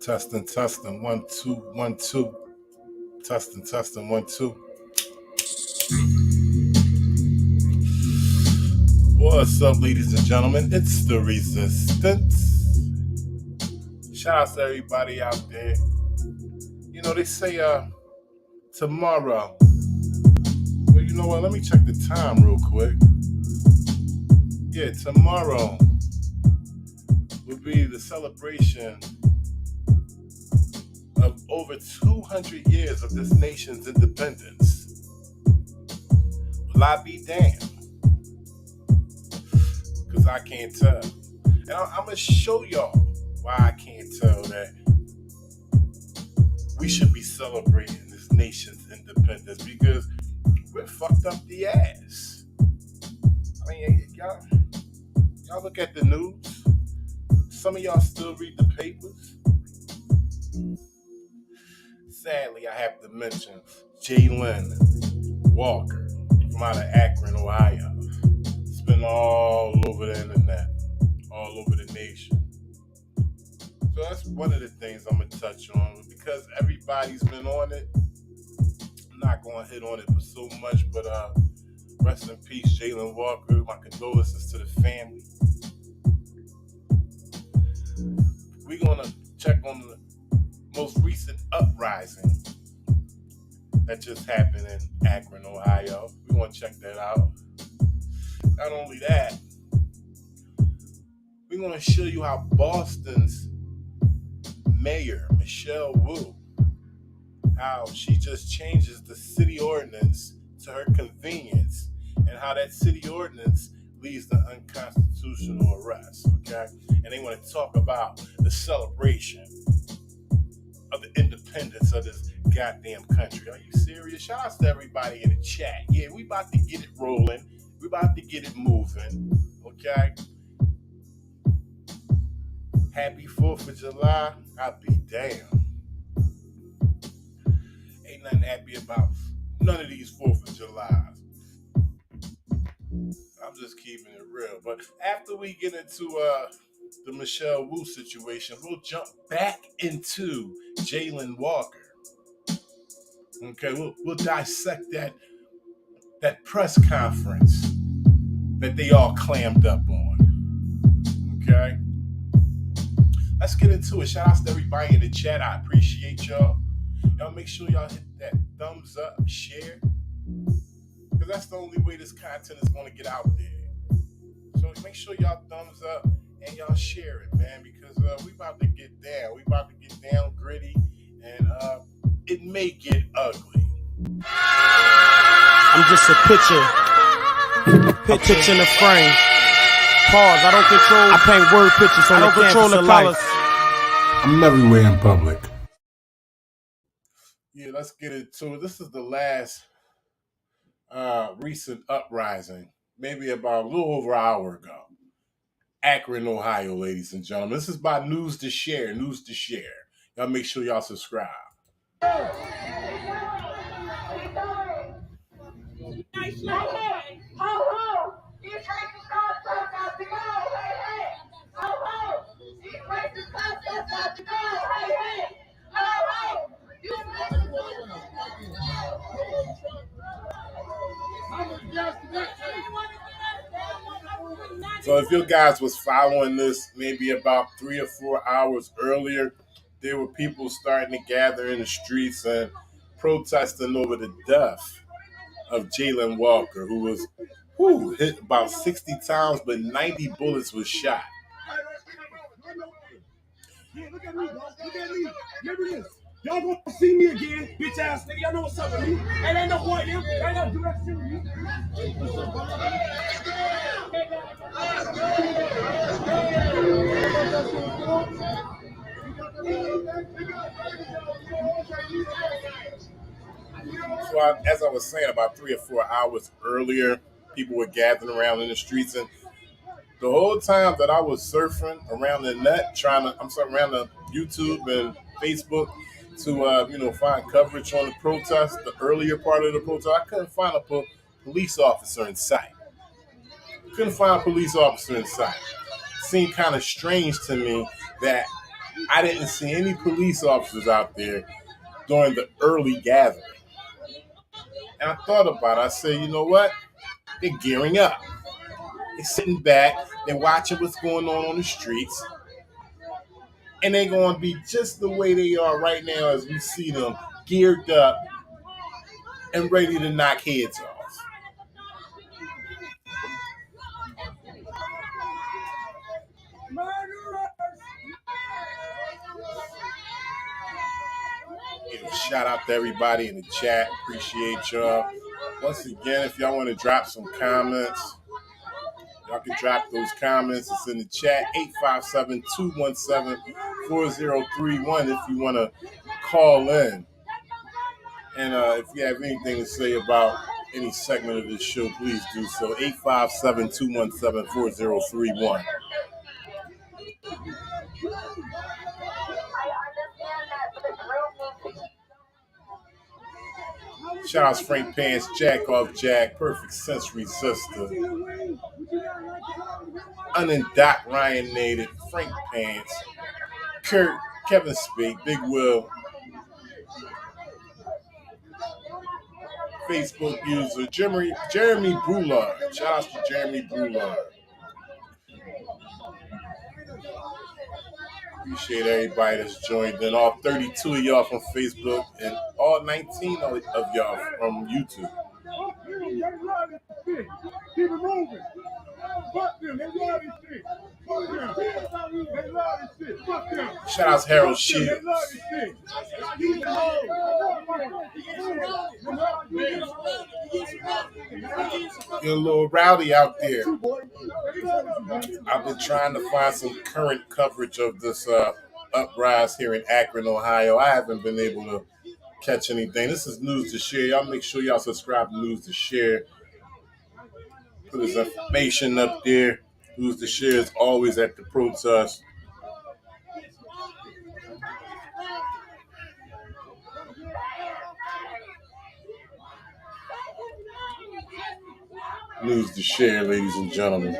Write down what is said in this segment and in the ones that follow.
Testing, 1, 2, 1, 2. Testing, 1, 2. What's up, ladies and gentlemen? It's the Resistance. Shout out to everybody out there. You know, they say tomorrow. Well, you know what? Let me check the time real quick. Yeah, tomorrow will be the celebration of over 200 years of this nation's independence. Will I be damned? Because I can't tell. And I'm going to show y'all why I can't tell that we should be celebrating this nation's independence, because we're fucked up the ass. I mean, y'all look at the news. Some of y'all still read the papers. Sadly, I have to mention Jalen Walker from out of Akron, Ohio. It's been all over the internet, all over the nation. So that's one of the things I'm going to touch on, because everybody's been on it. I'm not going to hit on it for so much, but rest in peace, Jalen Walker. My condolences to the family. We're going to check on the most recent uprising that just happened in Akron, Ohio. We want to check that out. Not only that, we're going to show you how Boston's mayor, Michelle Wu, how she just changes the city ordinance to her convenience, and how that city ordinance leads to unconstitutional arrests, okay? And they want to talk about the celebration of the independence of this goddamn country. Are you serious? Shout out to everybody in the chat. Yeah, we about to get it rolling. We about to get it moving, okay? Happy 4th of July. I'll be damned. Ain't nothing happy about none of these 4th of Julys. I'm just keeping it real. But after we get into the Michelle Wu situation, we'll jump back into Jalen Walker. Okay, we'll dissect that press conference that they all clammed up on. Okay, let's get into it. Shout out to everybody in the chat. I appreciate y'all. Y'all make sure y'all hit that thumbs up, share, because that's the only way this content is going to get out there. So make sure y'all thumbs up and y'all share it, man, because we about to get down. We about to get down gritty, and it may get ugly. I'm just a picture in the frame. Pause. I paint word pictures on the canvas of life. I'm everywhere in public. Yeah, let's get into it. This is the last recent uprising, maybe about a little over an hour ago. Akron, Ohio, ladies and gentlemen. This is by News to Share. Y'all make sure y'all subscribe. So if you guys was following this maybe about 3 or 4 hours earlier, there were people starting to gather in the streets and protesting over the death of Jalen Walker, who was hit about 60 times, but 90 bullets was shot. Yeah, look at me, bro. Look at me. Remember this. Y'all gonna see me again, bitch ass nigga. Y'all know what's up with me. And ain't no point in him. Ain't no do that shit with me. So as I was saying, about 3 or 4 hours earlier, people were gathering around in the streets, and the whole time that I was surfing around the net, around the YouTube and Facebook to find coverage on the protest, the earlier part of the protest, I couldn't find a police officer in sight. It seemed kind of strange to me that I didn't see any police officers out there during the early gathering. And I thought about it. I said, you know what? They're gearing up. They're sitting back. They're watching what's going on the streets. And they're going to be just the way they are right now as we see them geared up and ready to knock heads off. Shout out to everybody in the chat. Appreciate y'all. Once again, if y'all want to drop some comments, y'all can drop those comments. It's in the chat, 857-217-4031 if you want to call in. And if you have anything to say about any segment of this show, please do so. 857-217-4031. Shout out to Frank Pants, Jack Off Jack, Perfect Sense Resistor, Unendoc Ryan Native, Frank Pants, Kurt, Kevin Spade, Big Will, Facebook user Jeremy Brulard. Shout out to Jeremy Brulard. Appreciate everybody that's joined in. All 32 of y'all from Facebook and all 19 of y'all from YouTube. Keep it moving. Fuck them. They love this shit. Fuck them. They love this shit. Fuck them. Shout out to Harold Shields. They love this shit. You're a little rowdy out there. I've been trying to find some current coverage of this uprise here in Akron, Ohio. I haven't been able to catch anything. This is News to Share. Y'all make sure y'all subscribe to News to Share. Put his information up there. News to Share is always at the protest. News to Share, ladies and gentlemen.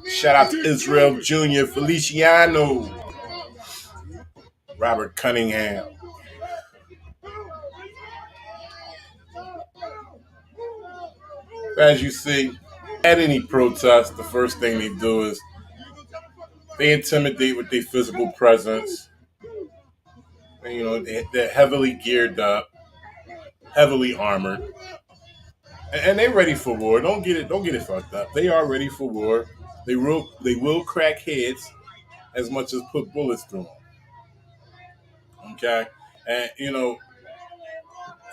Shout out to Israel Jr., Feliciano, Robert Cunningham. As you see, at any protest, the first thing they do is they intimidate with their physical presence. And, you know, they're heavily geared up, heavily armored, and they're ready for war. Don't get it fucked up. They are ready for war. They will crack heads as much as put bullets through them. Okay, and you know,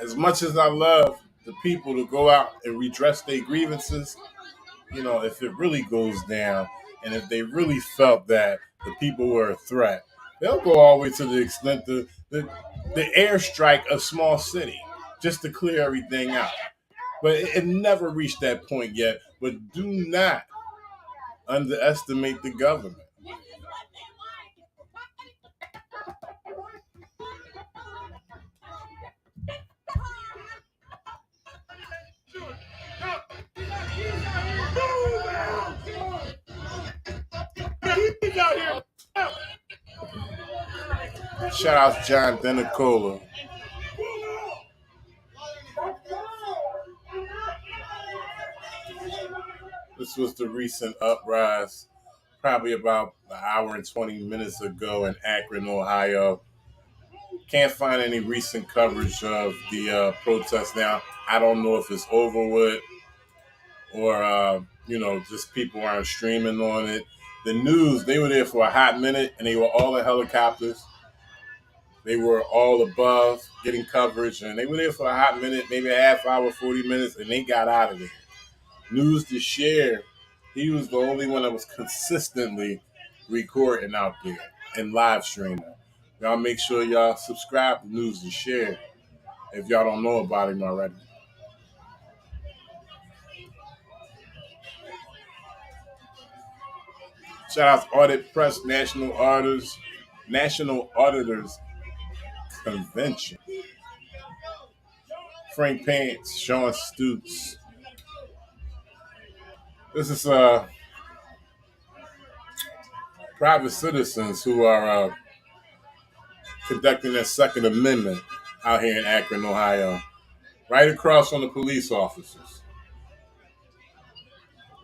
as much as I love the people to go out and redress their grievances, you know, if it really goes down, and if they really felt that the people were a threat, they'll go all the way to the extent the airstrike a small city just to clear everything out. But it never reached that point yet. But do not underestimate the government. Shout out to John Denicola. This was the recent uprise, probably about an hour and 20 minutes ago in Akron, Ohio. Can't find any recent coverage of the protest now. I don't know if it's over with or, you know, just people aren't streaming on it. The news, they were there for a hot minute and they were all in helicopters. They were all above getting coverage and they were there for a hot minute, maybe a half hour, 40 minutes, and they got out of there. News to Share, he was the only one that was consistently recording out there and live streaming. Y'all make sure y'all subscribe to News to Share if y'all don't know about him already. Shout out to Audit Press National Auditors Convention. Frank Pants, Sean Stutes. This is private citizens who are conducting their Second Amendment out here in Akron, Ohio, right across from the police officers.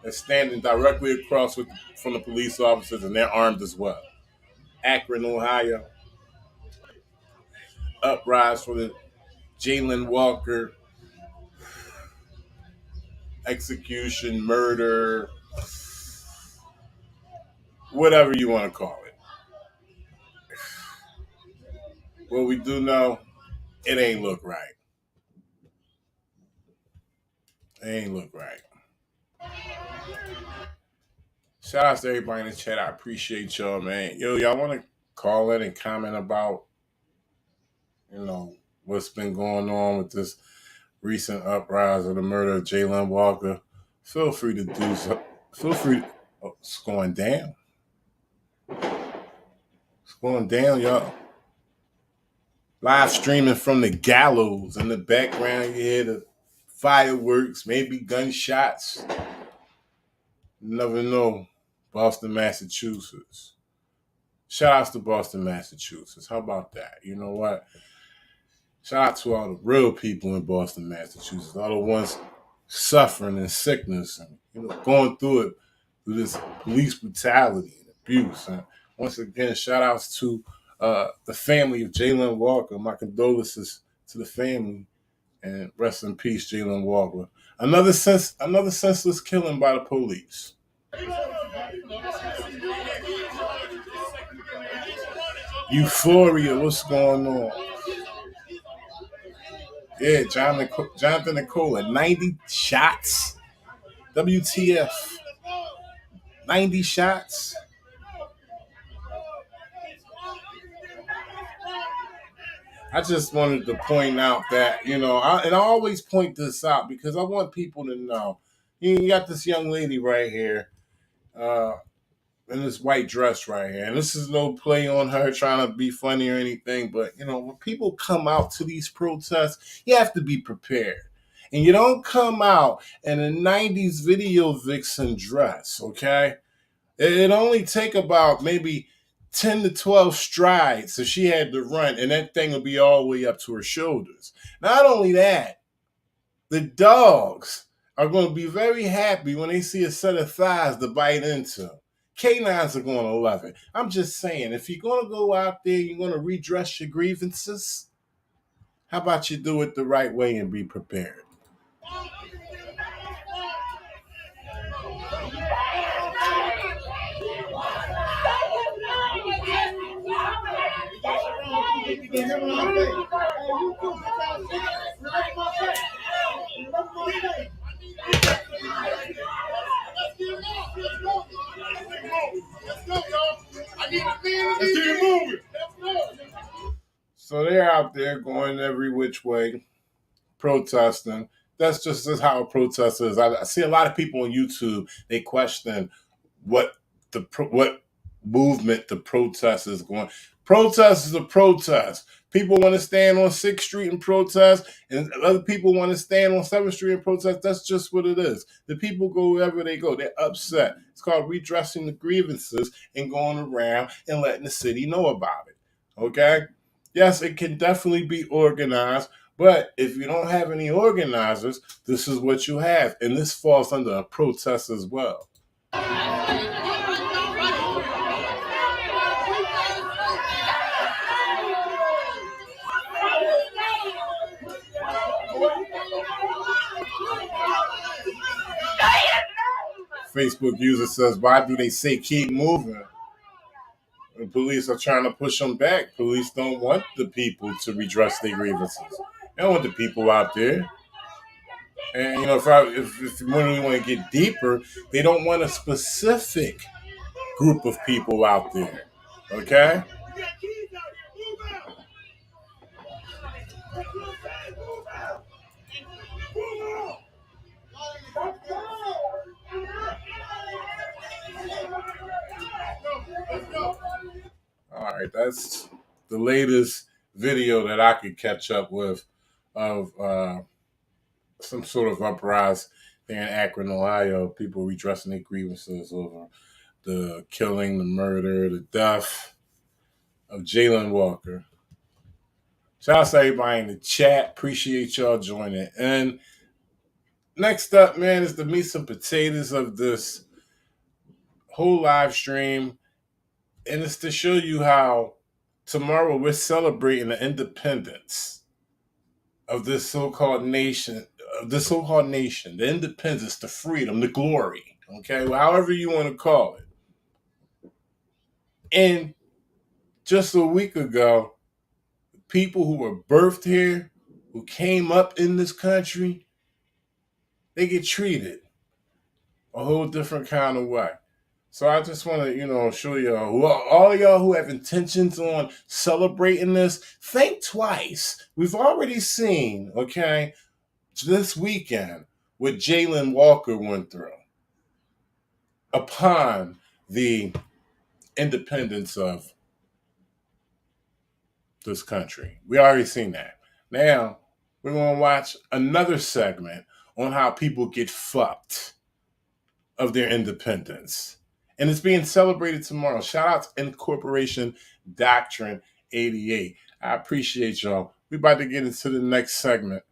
They're standing directly across from the police officers, and they're armed as well. Akron, Ohio. Uprise for the Jalen Walker execution, murder, whatever you want to call it. What we do know, it ain't look right. It ain't look right. Shout out to everybody in the chat. I appreciate y'all, man. Yo, y'all want to call in and comment about, what's been going on with this recent uprising of the murder of Jalen Walker? Feel free to do so. Feel free. Oh, it's going down. It's going down, y'all. Live streaming from the gallows. In the background, you hear the fireworks, maybe gunshots. You never know. Boston, Massachusetts. Shout outs to Boston, Massachusetts. How about that? You know what? Shout out to all the real people in Boston, Massachusetts. All the ones suffering in sickness and going through it, through this police brutality and abuse. And once again, shout outs to the family of Jalen Walker. My condolences to the family, and rest in peace, Jalen Walker. Another senseless killing by the police. Euphoria, what's going on? Yeah, Jonathan Nicola, 90 shots. WTF. 90 shots. I just wanted to point out that, and I always point this out because I want people to know. You got this young lady right here in this white dress right here. And this is no play on her trying to be funny or anything. But, when people come out to these protests, you have to be prepared. And you don't come out in a 90s video vixen dress, okay? It only take about maybe 10 to 12 strides if she had to run, and that thing will be all the way up to her shoulders. Not only that, the dogs are going to be very happy when they see a set of thighs to bite into. Canines are going to love it. I'm just saying, if you're going to go out there, you're going to redress your grievances, how about you do it the right way and be prepared? So they're out there going every which way, protesting. That's just how a protest is. I see a lot of people on YouTube, they question what movement the protest is going. Protest is a protest. People want to stand on 6th Street and protest, and other people want to stand on 7th Street and protest. That's just what it is. The people go wherever they go. They're upset. It's called redressing the grievances and going around and letting the city know about it. Okay? Yes, it can definitely be organized, but if you don't have any organizers, this is what you have. And this falls under a protest as well. Facebook user says, why do they say keep moving? The police are trying to push them back. Police don't want the people to redress their grievances. They don't want the people out there. And, if you really want to get deeper, they don't want a specific group of people out there. Okay? All right, that's the latest video that I could catch up with of some sort of uprising there in Akron, Ohio. People redressing their grievances over the killing, the murder, the death of Jalen Walker. Shout out to everybody in the chat. Appreciate y'all joining. And next up, man, is the meat and potatoes of this whole live stream. And it's to show you how tomorrow we're celebrating the independence of this so-called nation, the independence, the freedom, the glory, okay? Well, however you want to call it. And just a week ago, people who were birthed here, who came up in this country, they get treated a whole different kind of way. So I just want to, show y'all, all of y'all who have intentions on celebrating this, think twice. We've already seen, okay, this weekend what Jalen Walker went through upon the independence of this country. We already seen that. Now, we're going to watch another segment on how people get fucked of their independence. And it's being celebrated tomorrow. Shout out to Incorporation Doctrine 88. I appreciate y'all. We're about to get into the next segment.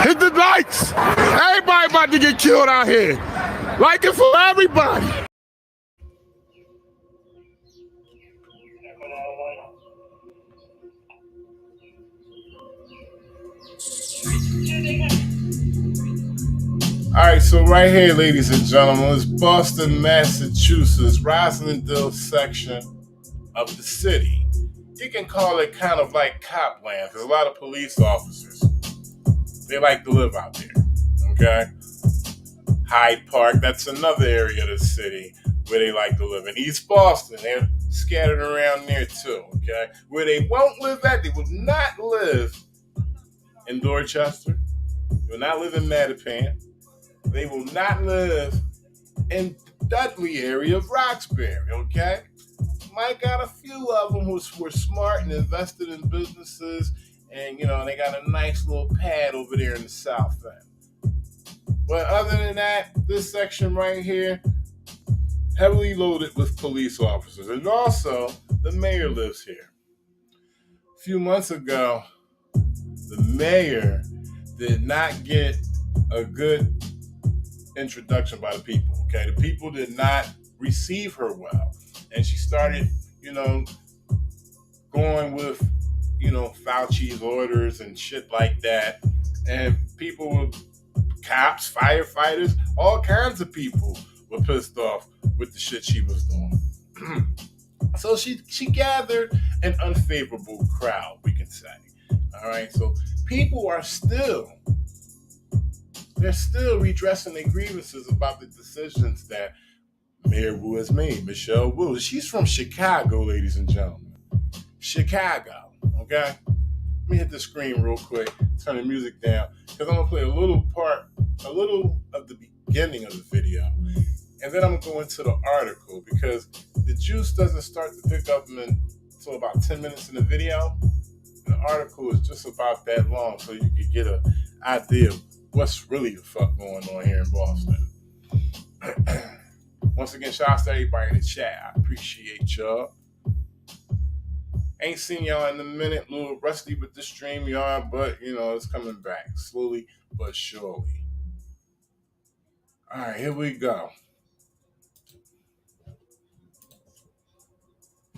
Hit the lights! Everybody about to get killed out here. Like it for everybody. All right, so right here, ladies and gentlemen, is Boston, Massachusetts, Roslindale section of the city. You can call it kind of like cop land, because a lot of police officers, they like to live out there, okay? Hyde Park, that's another area of the city where they like to live. In East Boston, they're scattered around there too, okay? Where they won't live at, they will not live in Dorchester. They will not live in Mattapan. They will not live in Dudley area of Roxbury, okay? Might got a few of them who were smart and invested in businesses, and, they got a nice little pad over there in the South End. But other than that, this section right here, heavily loaded with police officers. And also, the mayor lives here. A few months ago, the mayor did not get a good introduction by the people, okay? The people did not receive her well. And she started, going with, Fauci's orders and shit like that. And people, cops, firefighters, all kinds of people were pissed off with the shit she was doing. So she gathered an unfavorable crowd, we can say. All right, so people are still redressing their grievances about the decisions that Mayor Wu has made, Michelle Wu. She's from Chicago, ladies and gentlemen. Chicago, okay? Let me hit the screen real quick, turn the music down, because I'm going to play a little of the beginning of the video, and then I'm going to go into the article, because the juice doesn't start to pick up until about 10 minutes in the video. The article is just about that long, so you can get an idea of what's really the fuck going on here in Boston. Once again, shout out to everybody in the chat. I appreciate y'all. Ain't seen y'all in a minute. A little rusty with the stream, y'all, but, it's coming back slowly but surely. All right, here we go.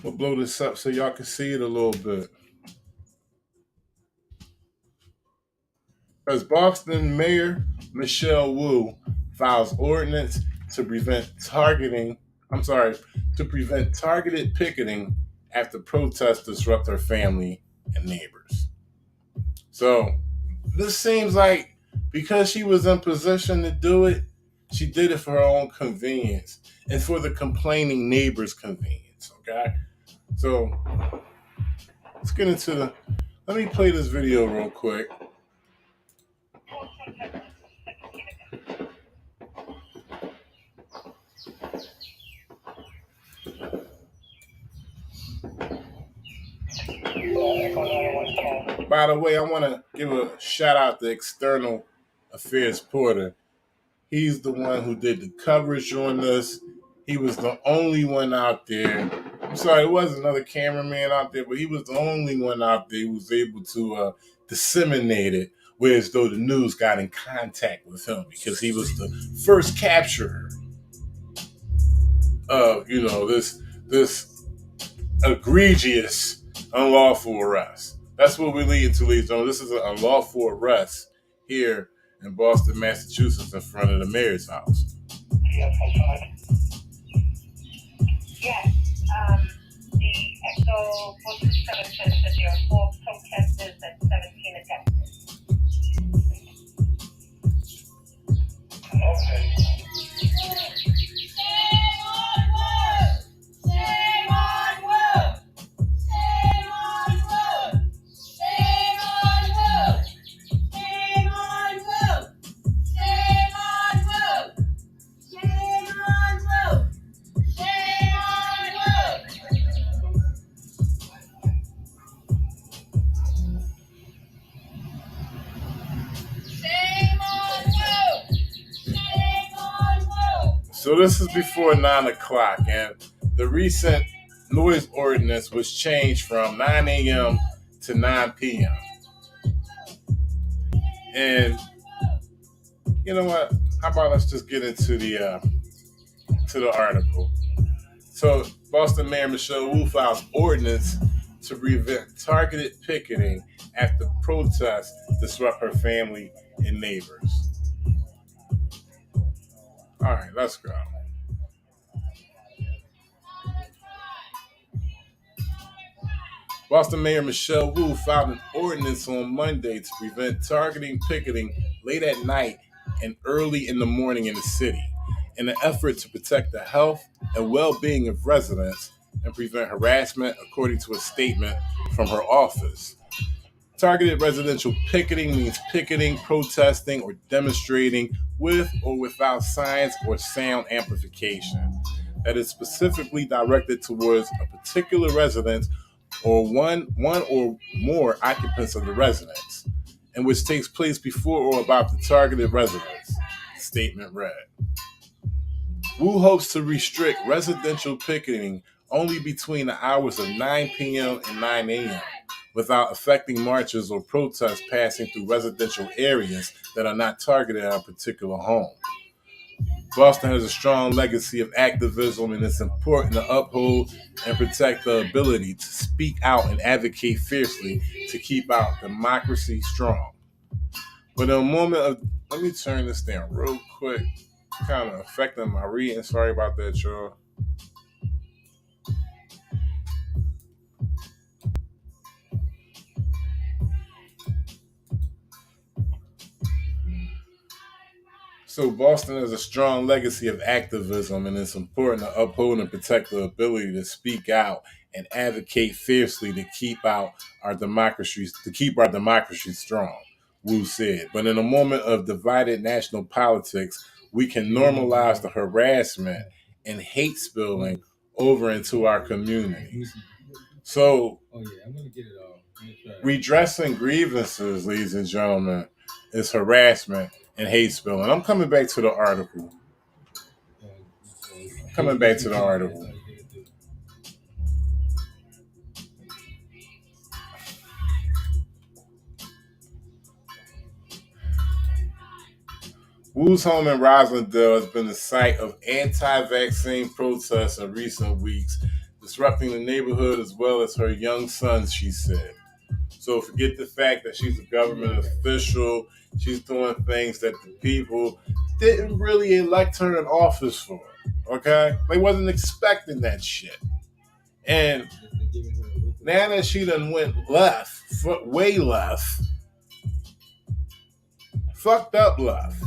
We'll blow this up so y'all can see it a little bit. As Boston Mayor Michelle Wu files ordinance to prevent targeted picketing after protests disrupt her family and neighbors. So this seems like because she was in position to do it, she did it for her own convenience and for the complaining neighbors' convenience, okay? So let's get into let me play this video real quick. by the way, I want to give a shout out to External Affairs Porter. He's the one who did the coverage on this. He was the only one out there. I'm sorry, there was another cameraman out there, but he was the only one out there who was able to disseminate it, whereas though the news got in contact with him because he was the first capturer of, this egregious unlawful arrest. That's what we're leading to, ladies and gentlemen. This is an unlawful arrest here in Boston, Massachusetts, in front of the mayor's house. Yes. The EXO 427 says that there are 4 protesters and 17 attempts. Okay. So this is before 9 o'clock, and the recent noise ordinance was changed from 9 a.m. to 9 p.m. And you know what? How about let's just get into the article. So Boston Mayor Michelle Wu files ordinance to prevent targeted picketing after protests disrupt her family and neighbors. All right, let's go. Boston Mayor Michelle Wu filed an ordinance on Monday to prevent targeting picketing late at night and early in the morning in the city, in an effort to protect the health and well-being of residents and prevent harassment, according to a statement from her office. Targeted residential picketing means picketing, protesting, or demonstrating with or without signs or sound amplification that is specifically directed towards a particular residence or one or more occupants of the residence, and which takes place before or about the targeted residence, the statement read. Wu hopes to restrict residential picketing only between the hours of 9 p.m. and 9 a.m. without affecting marches or protests passing through residential areas that are not targeted at a particular home. Boston has a strong legacy of activism, and it's important to uphold and protect the ability to speak out and advocate fiercely to keep our democracy strong. But in a moment of, let me turn this down real quick, kind of affecting my reading. Sorry about that, y'all. So Boston has a strong legacy of activism, and it's important to uphold and protect the ability to speak out and advocate fiercely to keep our democracy strong, Wu said. But in a moment of divided national politics, we can normalize the harassment and hate spilling over into our communities. So redressing grievances, ladies and gentlemen, is harassment and hate spilling. I'm coming back to the article. Wu's home in Roslindale has been the site of anti-vaccine protests in recent weeks, disrupting the neighborhood as well as her young sons, she said. So forget the fact that she's a government official. She's doing things that the people didn't really elect her in office for, okay? They wasn't expecting that shit. And now that she done went left, way left, fucked up left,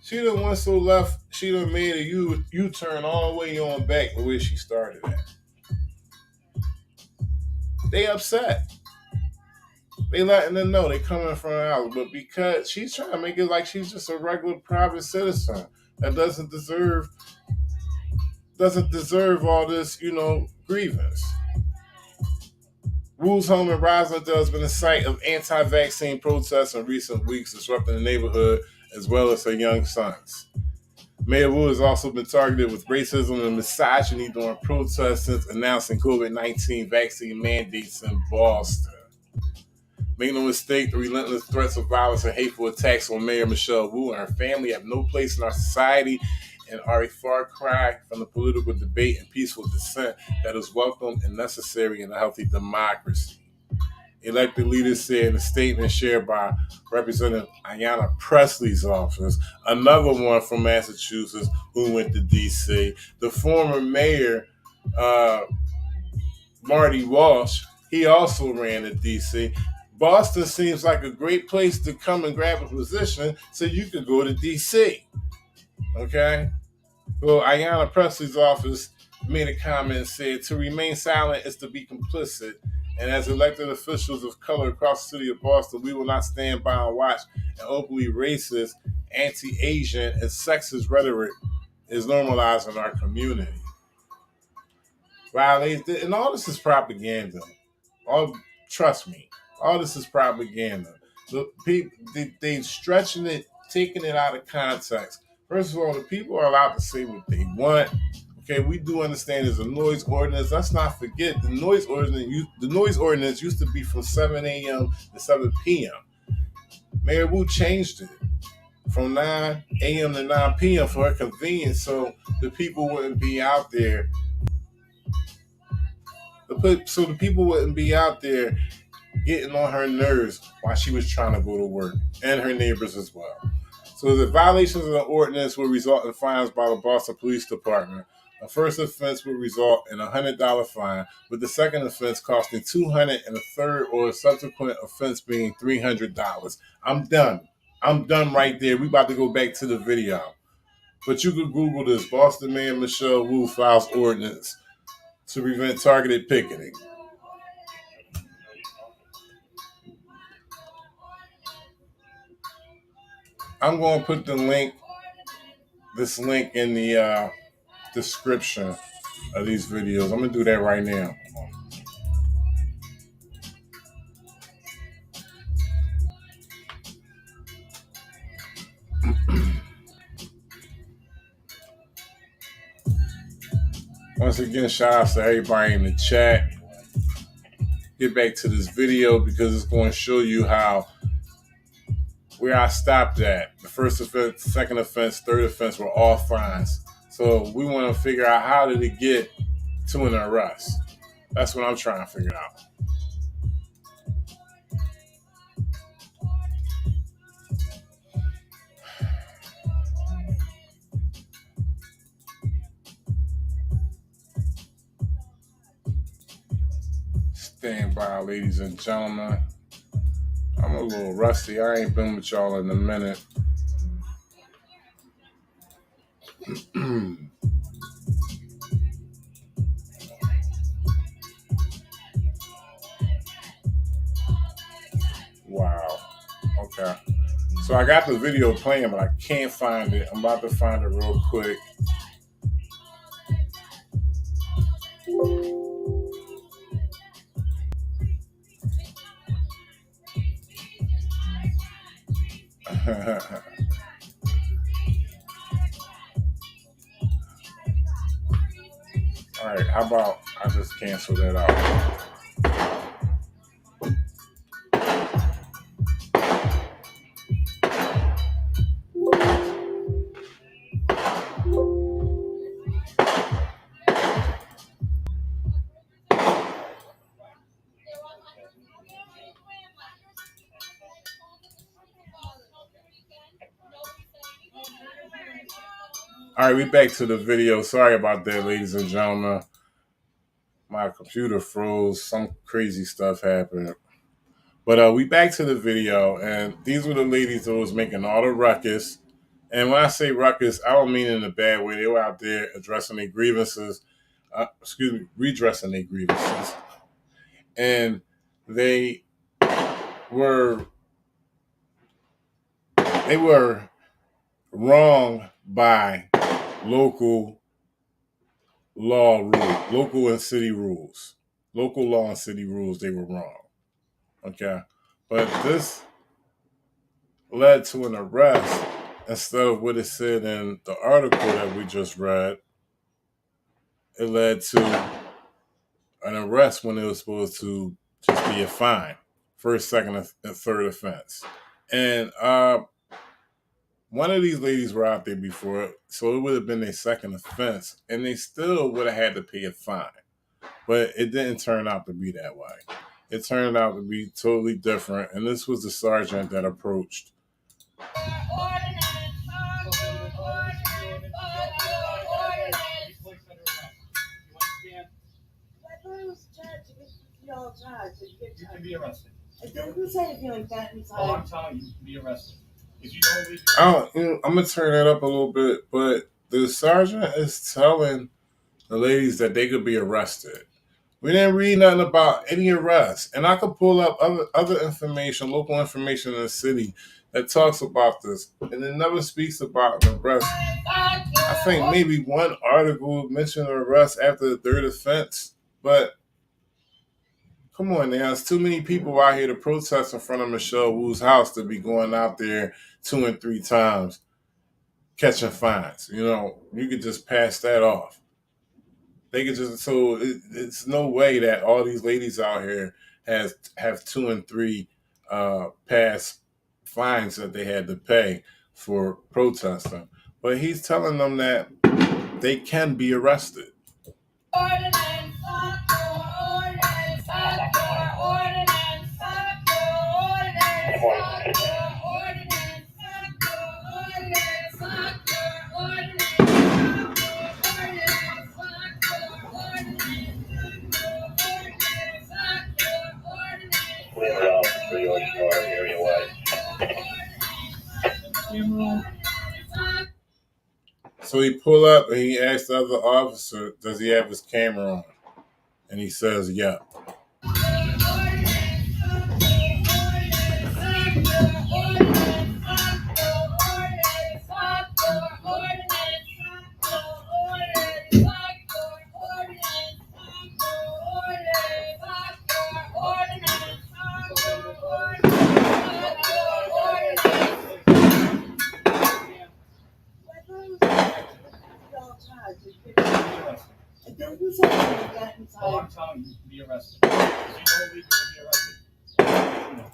she done went so left, she done made a U-turn all the way on back to where she started at. They upset. They letting them know they coming from out, but because she's trying to make it like she's just a regular private citizen that doesn't deserve all this, grievance. Wu's home in Roslindale has been the site of anti-vaccine protests in recent weeks, disrupting the neighborhood as well as her young sons. Mayor Wu has also been targeted with racism and misogyny during protests since announcing COVID-19 vaccine mandates in Boston. Make no mistake, the relentless threats of violence and hateful attacks on Mayor Michelle Wu and her family have no place in our society and are a far cry from the political debate and peaceful dissent that is welcome and necessary in a healthy democracy. Elected leaders said in a statement shared by Representative Ayanna Presley's office, another one from Massachusetts who went to D.C., the former mayor, Marty Walsh, he also ran to D.C. Boston seems like a great place to come and grab a position so you could go to D.C., okay? Well, Ayanna Presley's office made a comment and said, to remain silent is to be complicit. And as elected officials of color across the city of Boston, we will not stand by and watch an openly racist, anti-Asian, and sexist rhetoric is normalized in our community. And all this is propaganda. Trust me, all this is propaganda. They stretching it, taking it out of context. First of all, the people are allowed to say what they want. Okay, we do understand there's a noise ordinance. Let's not forget the noise ordinance used to be from 7 a.m. to 7 p.m. Mayor Wu changed it from 9 a.m. to 9 p.m. for her convenience, so the people wouldn't be out there. So the people wouldn't be out there getting on her nerves while she was trying to go to work, and her neighbors as well. So the violations of the ordinance will result in fines by the Boston Police Department. A first offense will result in a $100 fine, with the second offense costing $200 and a third or subsequent offense being $300. I'm done right there. We about to go back to the video. But you could Google this. Boston Mayor Michelle Wu files ordinance to prevent targeted picketing. I'm going to put this link in the description of these videos. I'm going to do that right now. Once again, shout out to everybody in the chat. Get back to this video because it's going to show you where I stopped at. The first offense, second offense, third offense were all fines. So we want to figure out how did it get to an arrest. That's what I'm trying to figure out. Stand by, ladies and gentlemen. I'm a little rusty. I ain't been with y'all in a minute. Wow. Okay. So I got the video playing, but I can't find it. I'm about to find it real quick. All right, how about I just cancel that out? All right, we back to the video. Sorry about that, ladies and gentlemen. My computer froze. Some crazy stuff happened. But we back to the video, and these were the ladies that was making all the ruckus. And when I say ruckus, I don't mean it in a bad way. They were out there addressing their grievances. Redressing their grievances. And they were wrong by local law rules, local and city rules. local law and city rules, they were wrong. Okay. But this led to an arrest instead of what it said in the article that we just read. It led to an arrest when it was supposed to just be a fine. First, second, and third offense. And one of these ladies were out there before, so it would have been their second offense, and they still would have had to pay a fine. But it didn't turn out to be that way. It turned out to be totally different, and this was the sergeant that approached. You can be arrested. Who said anything like that inside? Oh, I'm telling you, you can be arrested. If you don't leave, I'm gonna turn that up a little bit, but the sergeant is telling the ladies that they could be arrested. We didn't read nothing about any arrests, and I could pull up other information, local information in the city that talks about this, and it never speaks about an arrest. I think maybe one article mentioned an arrest after the third offense, but come on now, there's too many people out here to protest in front of Michelle Wu's house to be going out there 2 and 3 times catching fines. You know, you could just pass that off. They could just, so it's no way that all these ladies out here have 2 and 3 past fines that they had to pay for protesting. But he's telling them that they can be arrested. Ordinance, So he pull up and he asks the other officer, does he have his camera on? And he says, yeah. Who said anything like that inside? oh, I'm telling you, you can be arrested. If you don't leave, you can be arrested.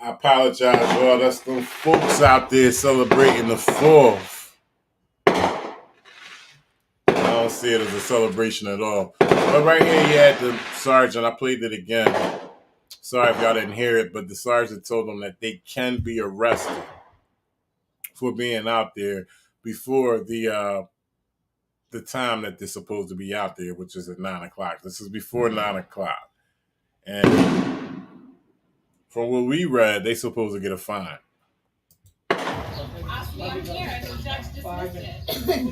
I apologize, y'all. That's them folks out there celebrating the 4th. I don't see it as a celebration at all. But right here, you had the sergeant. I played it again. Sorry if y'all didn't hear it, but the sergeant told them that they can be arrested for being out there before the time that they're supposed to be out there, which is at 9 o'clock. This is before 9 o'clock. And from what we read, they're supposed to get a fine. I'm here, and the judge dismissed it. What are you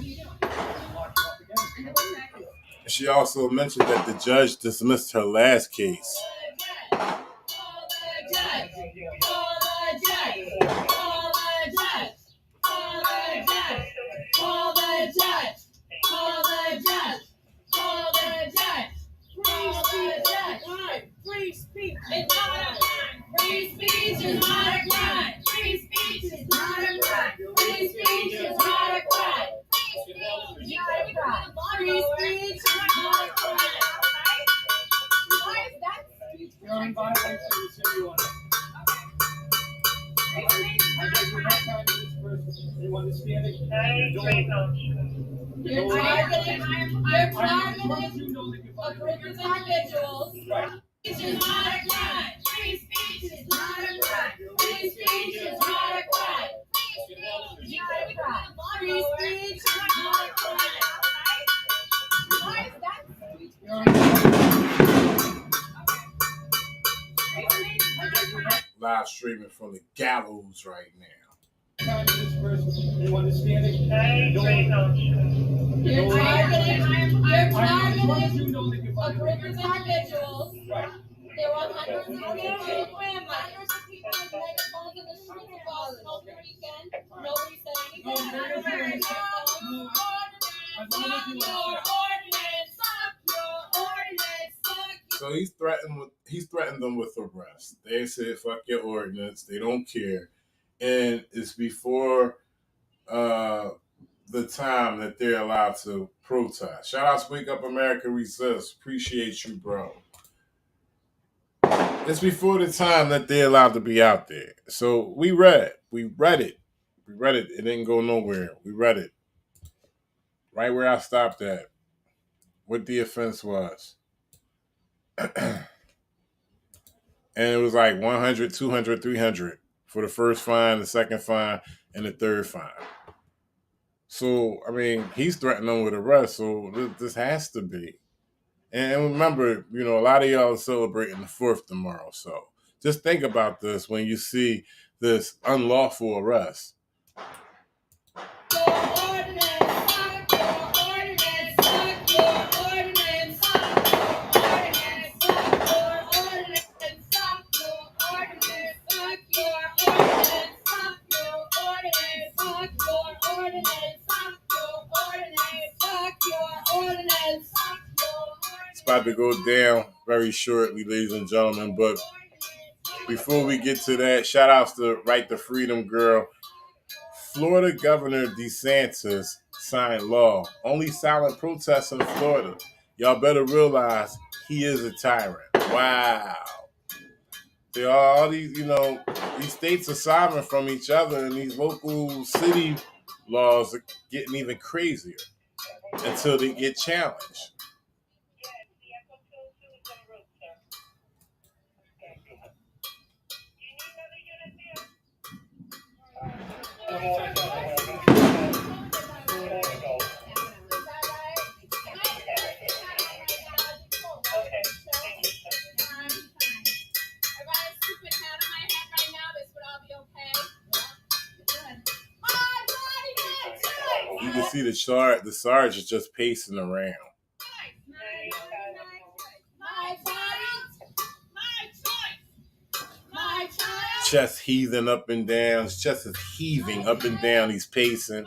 doing? She also mentioned that the judge dismissed her last case. Free speech is not a crime. Free speech is not a crime. Free speech is not a crime. Free speech is not a crime. Free speech is not a crime. Free speech is not a crime. Why is that speech? You're in violation of the city order. You're not trying to disperse. You understand it? You're targeting a group of individuals. Free speech is not a crime. Free speech is not a crime. Free speech is not a crime. Free speech is not a crime. Free speech is not a crime. Why is that speech? You're in Live streaming from the gallows right now. trying to disperse. You understand it? You're targeting a group of individuals. There were hundreds of people with megaphones in the streets over the weekend. Nobody said anything. So he's threatened them with arrest. They said, "Fuck your ordinance." They don't care, and it's before the time that they're allowed to protest. Shout out to Wake Up America Resist. Appreciate you, bro. It's before the time that they're allowed to be out there. So we read it. It didn't go nowhere. We read it. Right where I stopped at. What the offense was. And it was like 100, 200, 300 for the first fine, the second fine, and the third fine. So, I mean, he's threatening them with arrest, so this has to be. And remember, a lot of y'all are celebrating the 4th tomorrow. So just think about this when you see this unlawful arrest. It's about to go down very shortly, ladies and gentlemen. But before we get to that, shout outs to Right to Freedom Girl. Florida Governor DeSantis signed law. Only silent protests in Florida. Y'all better realize he is a tyrant. Wow. There are all these, these states are sovereign from each other, and these local city laws are getting even crazier until they get challenged. You can see the Sarge is just pacing around. Chest heaving up and down. His chest is heaving up and down. He's pacing.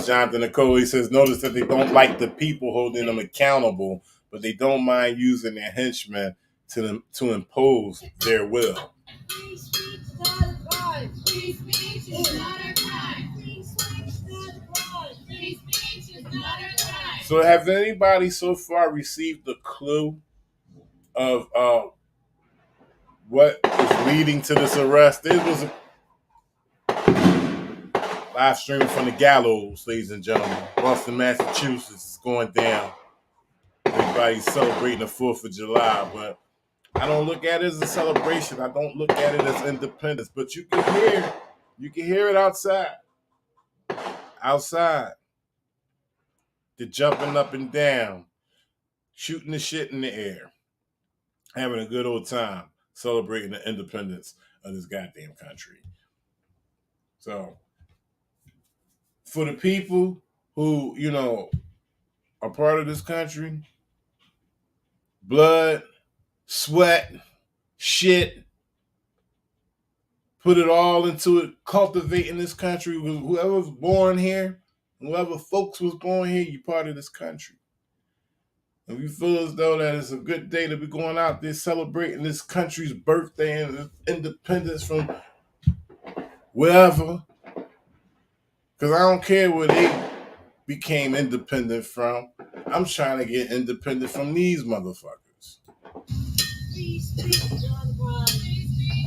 Jonathan Nicole, he says, notice that they don't like the people holding them accountable, but they don't mind using their henchmen to impose their will. Free speech is not a crime. Free speech is not a crime. Free speech is not a crime. Free speech is not a crime. So has anybody so far received the clue of what is leading to this arrest? There was a live streaming from the gallows, ladies and gentlemen. Boston, Massachusetts is going down. Everybody's celebrating the 4th of July, but I don't look at it as a celebration. I don't look at it as independence, but you can hear it outside. Outside. They're jumping up and down, shooting the shit in the air, having a good old time, celebrating the independence of this goddamn country. So, for the people who, are part of this country, blood, sweat, shit, put it all into it, cultivating this country. Whoever was born here, whoever folks was born here, you're part of this country. If you feel as though that it's a good day to be going out there celebrating this country's birthday and independence from wherever, because I don't care where they became independent from. I'm trying to get independent from these motherfuckers. Free speech is not a crime. Free speech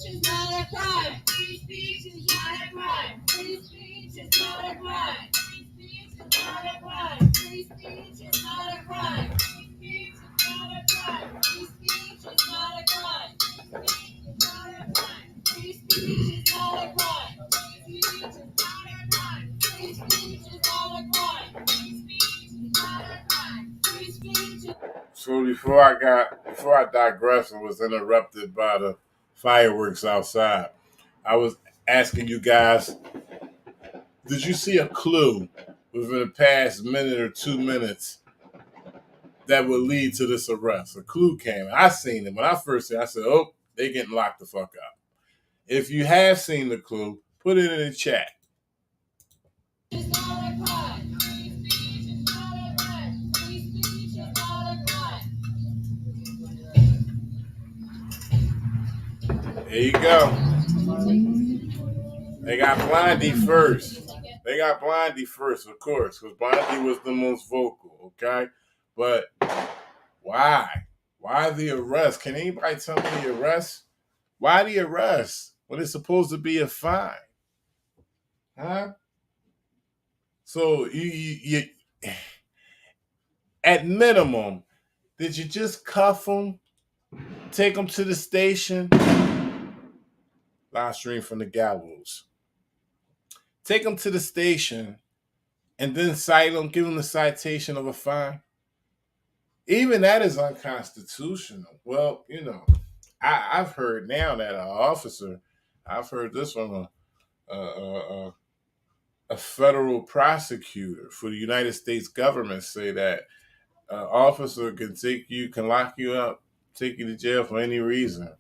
is not a crime. Free speech is not a crime. Free speech is not a crime. Free speech is not a crime. Free speech is not a crime. Free speech is not a crime. Free speech is not a crime. So before I digress and was interrupted by the fireworks outside, I was asking you guys, did you see a clue within the past minute or 2 minutes that would lead to this arrest? A clue came. I seen it. When I first said it, I said, oh, they getting locked the fuck up. If you have seen the clue, put it in the chat. It's not a crime. Free speech is not a crime. Free speech is not a crime. There you go. They got Blondie first. Of course, because Blondie was the most vocal, okay? But why? Why the arrest? Can anybody tell me the arrest? Why the arrest when it's supposed to be a fine? Huh? So you at minimum, did you just cuff them, take them to the station, live stream from the gallows, take them to the station, and then cite them, give them the citation of a fine? Even that is unconstitutional. Well, you know, I've heard now that an officer, I've heard this from a federal prosecutor for the United States government say that an officer can lock you up, take you to jail for any reason.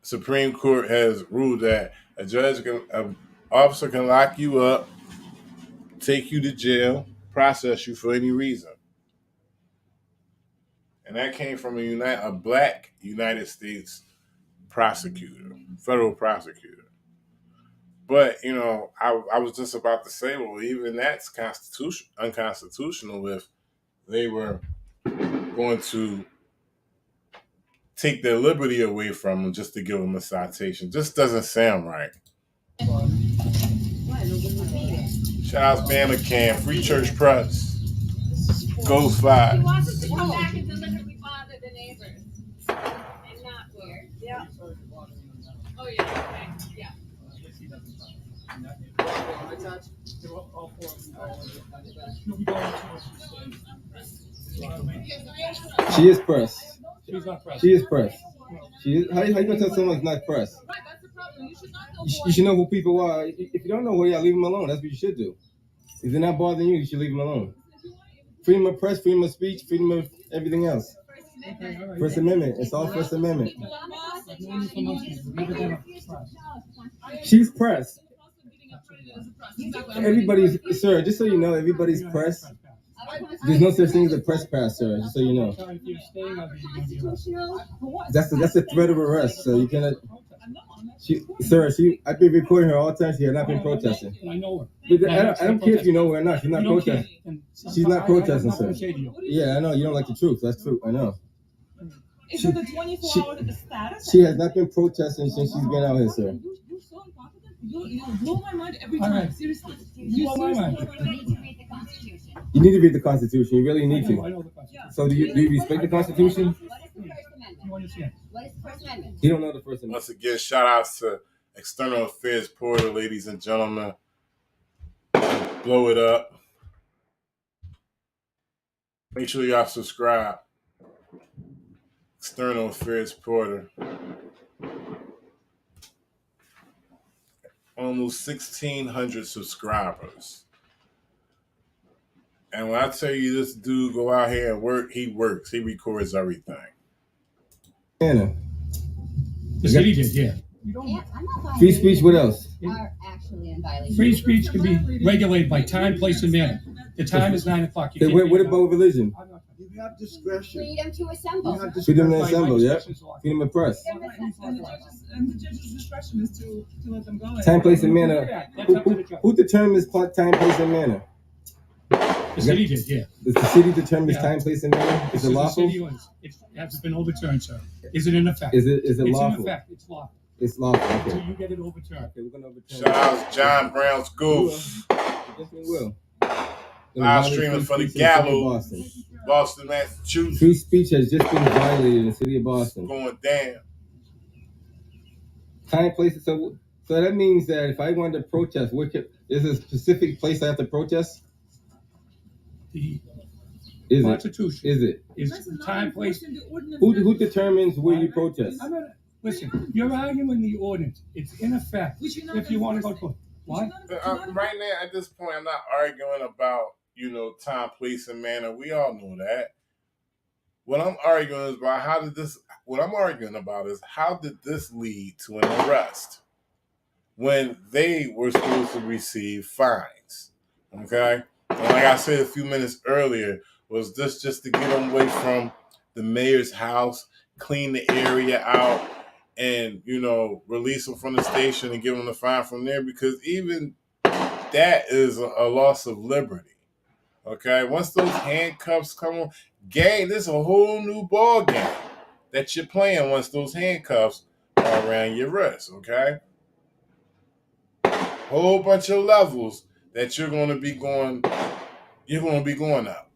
Supreme Court has ruled that an officer can lock you up, take you to jail, process you for any reason. And that came from a black United States prosecutor, federal prosecutor. But, you know, I was just about to say, well, even that's unconstitutional if they were going to take their liberty away from them just to give them a citation. Just doesn't sound right. Shout out Bandicam, Free Church Press, Go Five. He wants us to come back and deliberately bother the neighbors and not where. Yeah. Oh yeah. Okay. Yeah. She is press. She's not press. She is press. She is. How you gonna tell someone's not press? Right. That's the problem. You should not know. You should know who people are. If you don't know who they are, leave them alone. That's what you should do. If they're not bothering you, you should leave them alone. Freedom of press, freedom of speech, freedom of everything else. First Amendment. It's all First Amendment. She's press. Everybody's, sir, just so you know, everybody's press. There's no such thing as a press pass, sir, just so you know. That's the threat of arrest, so you cannot. I've been recording her all the time. She has not been protesting. I know I her. don't care if you know her or not. She's not protesting. She's not protesting, sir. Yeah, I know. You don't like the truth. That's true. I know. Is it a 24-hour status? She has not been protesting since she's been out here, sir. You're so incompetent. You blow my mind every time. Right. Seriously. You blow my mind. You need to read the Constitution. You need to read the Constitution. You really need I to. know the Constitution. So do you respect the Constitution? What is the First Amendment? You understand? What is the First Amendment? You don't know the First Amendment. Once again, shout outs to External Affairs Porter, ladies and gentlemen. Blow it up. Make sure y'all subscribe. External Affairs Porter. Almost 1,600 subscribers. And when I tell you this dude go out here and work, he works. He records everything. Anna. The city did, yeah. Yeah, I'm not Free speech, what else? are actually in violation. Free speech can be regulated by time, place, and manner. The time is 9 o'clock. You Okay, can't what be- about religion? You have discretion. Freedom to assemble. You have Freedom to discretion. assemble, yeah. Freedom of press. And the judge's discretion is to let them go. Time, place, and manner. That's up to the judge. Who determines time, place, and manner? The city did, yeah. Does the city determine Yeah. time, place, and manner? This Is it is the lawful? city limits. It hasn't been overturned, sir. Is it in effect? Is it It's in lawful? effect. It's lawful. It's lawful. Until Okay. you get it overturned. Okay, we're gonna overturn. Shout out to John Brown's Goose. Yes, we will. Live streaming from the Free speech in the city of gallows. Boston. Boston, Massachusetts. Free speech has just been violated in the city of Boston. Going down. Time, place. So that means that if I wanted to protest, is there a specific place I have to protest? The Is Constitution. it? Is it? Is That's the not time, place. enforcing the ordinance. Who determines where you protest? I'm not, listen, you're arguing the ordinance. It's in effect. Which you're not If you want to go enforcing. to what? Right now, at this point, I'm not arguing about, time, place, and manner. We all know that. What I'm arguing is about how did this lead to an arrest when they were supposed to receive fines? Okay? And like I said a few minutes earlier, was this just to get them away from the mayor's house, clean the area out, and, release them from the station and give them the fine from there? Because even that is a loss of liberty. Okay? Once those handcuffs come on, gang, this is a whole new ball game that you're playing once those handcuffs are around your wrist. Okay? Whole bunch of levels that you're going to be going up.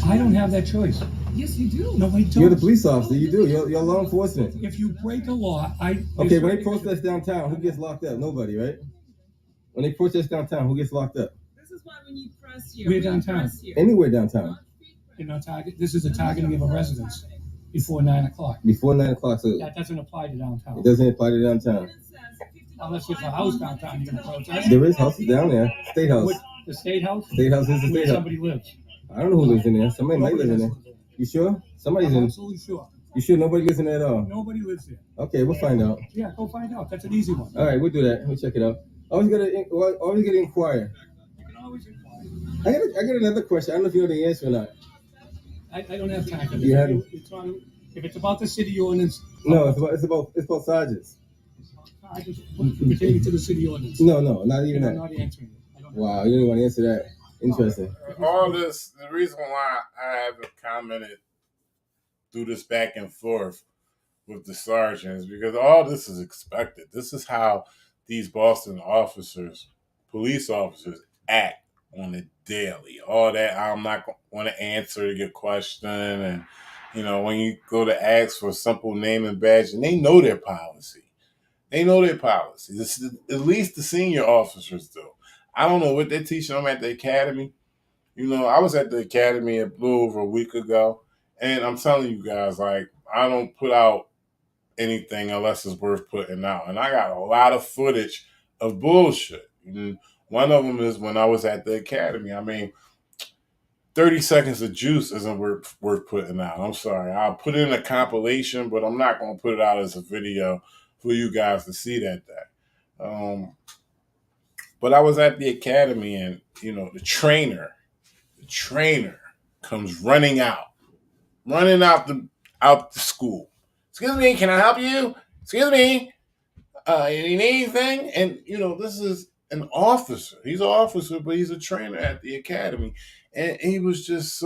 I don't have that choice. Yes, you do. No, I don't. You're the police officer. You do. You're law enforcement. If you break a law, Okay, when they protest downtown, who gets locked up? Nobody, right? When they protest downtown, who gets locked up? This is why when you press here. We're downtown. Anywhere downtown. This is a targeting of a residence before 9 o'clock. Before 9 o'clock, so That doesn't apply to downtown. it doesn't apply to downtown. Unless there's a house downtown, you're going to protest. There is houses down there. State house. The state house? State house is the Where state house. somebody lives. I don't know who lives in there. Somebody might live in there. You sure? Somebody's I'm in. absolutely sure. You sure nobody lives in there at all? Nobody lives there. Okay, we'll find out. Yeah, go find out. That's an easy one. All right, we'll do that. We'll check it out. Always gotta inquire. You can always inquire. I got another question. I don't know if you know the answer or not. I don't have time for this. You have- If it's about the city ordinance, No, it's about sergeants. I just pertaining to the city ordinance. No, not even I'm that. not answering it. I don't have Wow, you didn't want to answer that. Interesting. All this, the reason why I haven't commented through this back and forth with the sergeant is because all this is expected. This is how these Boston police officers act on a daily. All that, I'm not going to answer your question. And, when you go to ask for a simple name and badge, and they know their policy. They know their policy. At least the senior officers do. I don't know what they're teaching them at the academy. I was at the academy at Blue over a week ago, and I'm telling you guys, I don't put out anything unless it's worth putting out. And I got a lot of footage of bullshit. And one of them is when I was at the academy. 30 seconds of juice isn't worth putting out. I'm sorry. I'll put it in a compilation, but I'm not going to put it out as a video for you guys to see that. But I was at the academy, and the trainer comes running out the school. Excuse me, can I help you? Excuse me, you need anything? And this is an officer. He's an officer, but he's a trainer at the academy, and he was just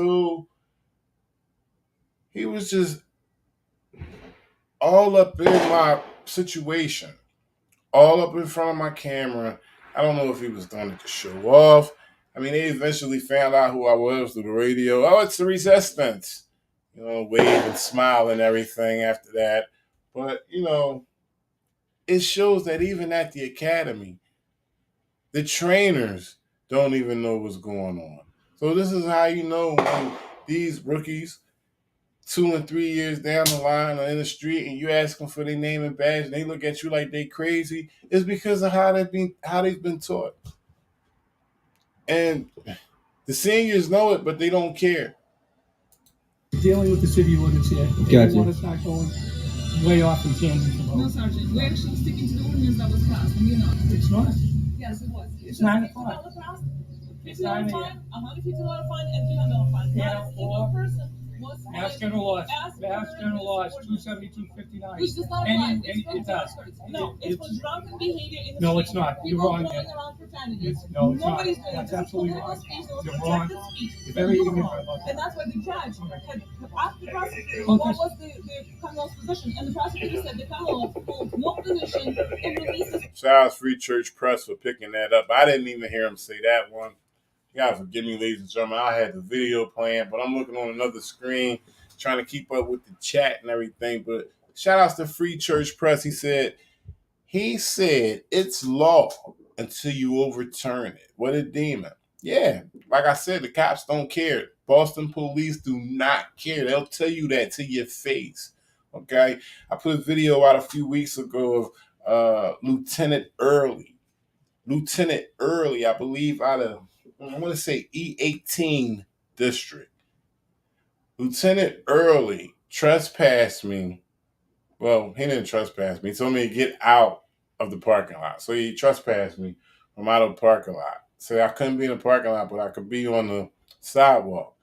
all up in my situation, all up in front of my camera. I don't know if he was doing it to show off. They eventually found out who I was through the radio. Oh, it's the resistance. Wave and smile and everything after that. But, it shows that even at the academy, the trainers don't even know what's going on. So this is how you know when these rookies, 2 and 3 years down the line are in the street and you ask them for their name and badge and they look at you like they crazy, it's because of how they've been taught. And the seniors know it, but they don't care. Dealing with the city ordinance here. Gotcha. Want to start going way off in tangents No, about. Sergeant, we're actually sticking to the ordinance that was passed, and we're not. It's not. Yes, it was. It's 9 o'clock. It's 9 $50 a.m. fine, $150 fine, and $300 fine. Yeah, Not a single or person was Mass fined. General Laws. Ask for Mass the General Laws, ordinance. 27259. Which does not Any- apply. any- It's for it does. drunkards. No, it's for drunken behavior in the No, street. it's not. You're People wrong throwing there. around profanities. No, it's not. Nobody's doing That's it. This is absolutely political wrong. speech. It was You're protected wrong. speech. You're very You're ignorant wrong. about that. And that's what the judge had asked the prosecutor, Okay. what was the criminal's position? And the prosecutor said the criminal holds no position in releases. Shout out Free Church Press for picking that up. I didn't even hear him say that one. You gotta forgive me, ladies and gentlemen. I had the video playing, but I'm looking on another screen, trying to keep up with the chat and everything. But shout outs to Free Church Press. He said it's law until you overturn it. What a demon. Yeah, like I said, the cops don't care. Boston police do not care. They'll tell you that to your face. Okay, I put a video out a few weeks ago of Lieutenant Early. Lieutenant Early, I believe, out of I want to say E18 district. Lieutenant Early trespassed me. Well, he didn't trespass me. He told me to get out of the parking lot. So he trespassed me from out of the parking lot. So I couldn't be in the parking lot, but I could be on the sidewalk.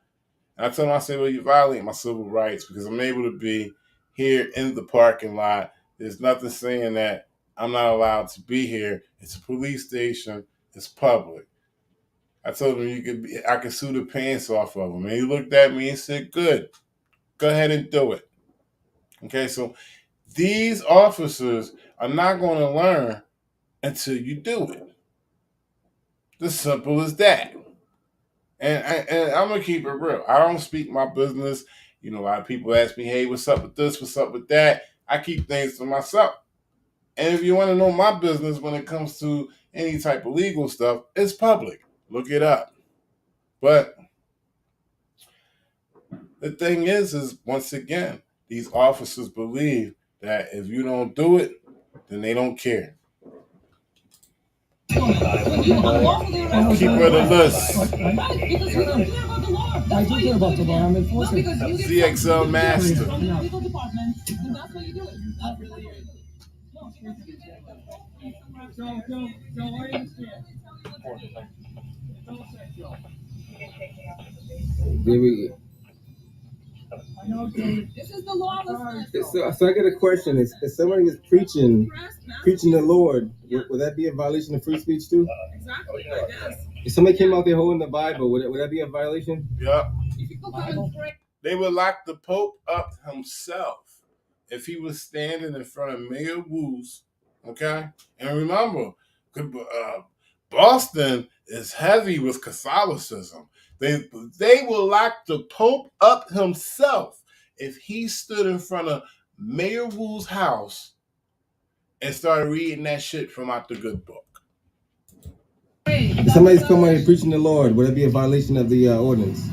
And I told him, I said, well, you violate my civil rights because I'm able to be here in the parking lot. There's nothing saying that I'm not allowed to be here. It's a police station. It's public. I told him I could sue the pants off of him. And he looked at me and said, good. Go ahead and do it. Okay, so these officers are not going to learn until you do it. It's simple as that. And I'm going to keep it real. I don't speak my business. You know, a lot of people ask me, hey, what's up with this? What's up with that? I keep things to myself. And if you want to know my business when it comes to any type of legal stuff, it's public. Look it up. But the thing is once again, these officers believe that if you don't do it, then they don't care. Keep her the list. I do care about the law. I'm enforcing it. ZXL Master. Legal department, and that's why you do it. Joe, I understand. This is the lawlessness. So I get a question. If somebody is preaching the Lord, would that be a violation of free speech too? Exactly, I guess. If somebody came out there holding the Bible, would that be a violation? Yep. If people come and pray. They would lock the Pope up himself if he was standing in front of Mayor Wu's. Okay? And remember, Boston is heavy with Catholicism. They will lock the Pope up himself if he stood in front of Mayor Wu's house and started reading that shit from out the good book. If somebody's coming out here preaching the Lord, would that be a violation of the ordinance?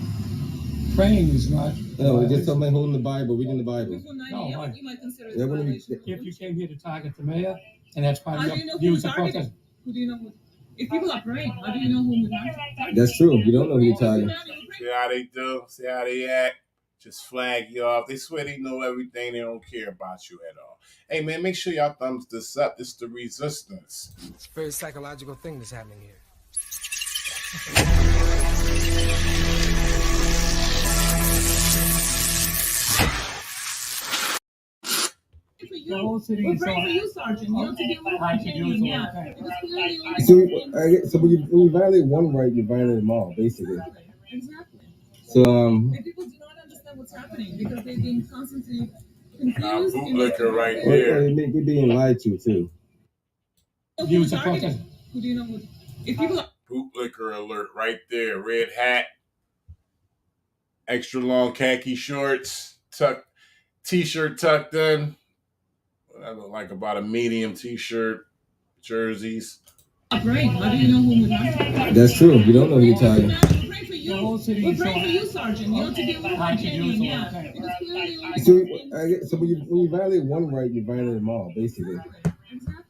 Praying is not. No, just somebody holding the Bible, reading the Bible. No, You might consider it That a wouldn't be- violation. if you came here to target the mayor, and that's part How of do you know your who views to of target? protest. Who do you know who? If people are praying, how do you know who to target? That's true. You don't know who you're targeting. See how they do? See how they act? Just flag you off. They swear they know everything. They don't care about you at all. Hey, man, make sure y'all thumbs this up. This is the resistance. It's a very psychological thing that's happening here. The whole city We're is praying for you, Sergeant. You have to be able to do do yeah. okay. Because clearly only So when you violate one right, you violate them all, basically. Exactly. So And people do not understand what's happening because they're being constantly confused. Bootlicker right or there. they're being lied to too. Views of protest. Who do you know who? If people are Bootlicker alert right there. Red hat, extra long khaki shorts, t-shirt tucked in. That look like about a medium t-shirt, jerseys. praying, how do you know who to target? That's true. You don't know who you're targeting. We're praying for you. The whole city We're is praying for you, Sergeant. You have to be able to yeah. Because clearly only So when you violate one right, you violate them all, basically. Exactly.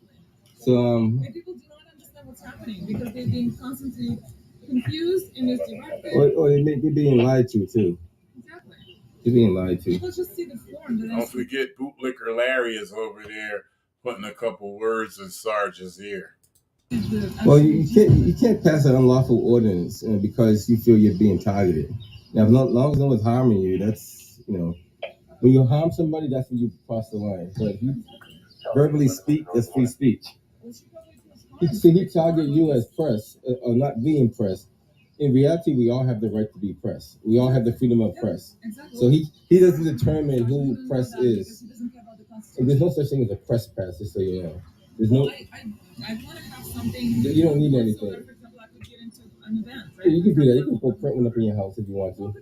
So And people do not understand what's happening because they're being constantly confused and misdirected. or they're being lied to too. Exactly. They're being lied to. People just see the form. Don't forget Bootlicker Larry is over there putting a couple words in Sarge's ear. Well, you can't pass an unlawful ordinance because you feel you're being targeted. Now, as long as no one's harming you, that's when you harm somebody, that's when you cross the line. But if you verbally speak, that's free speech. He targeted you as press or not being press. In reality, we all have the right to be press. We all have the freedom of press. So he doesn't determine who press is. And there's no such thing as a press pass, just so you know. There's no. I want to have something. You don't need anything. So that, for example, I could get into an event. Right? Yeah, you can do that. You can go print one up in your house if you want to.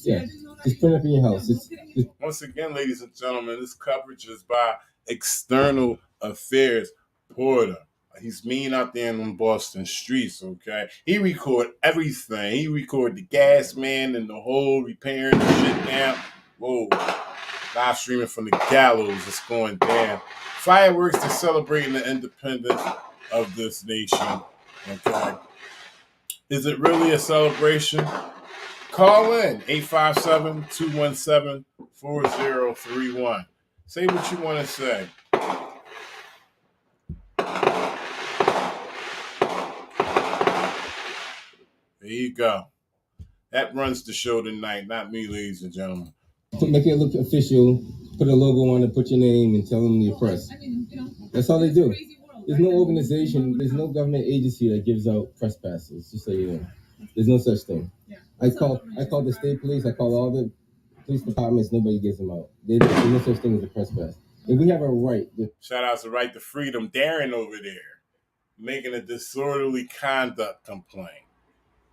Yeah, just print up in your house. Just Once again, ladies and gentlemen, this coverage is by External Affairs Porter. He's mean out there in them Boston streets, okay? He record everything. He record the gas man and the whole repairing the shit down. Whoa. Live streaming from the gallows. It's going down. Fireworks to celebrating the independence of this nation, okay? Is it really a celebration? Call in 857-217-4031. Say what you want to say. There you go. That runs the show tonight, not me, ladies and gentlemen. Make it look official, put a logo on it, put your name, and tell them you're press. That's all they do. There's no organization, there's no government agency that gives out press passes, just so you know. There's no such thing. I call the state police, I call all the police departments, nobody gives them out. There's no such thing as a press pass. If we have a right. Shout out to Right to Freedom, Darren over there, making a disorderly conduct complaint.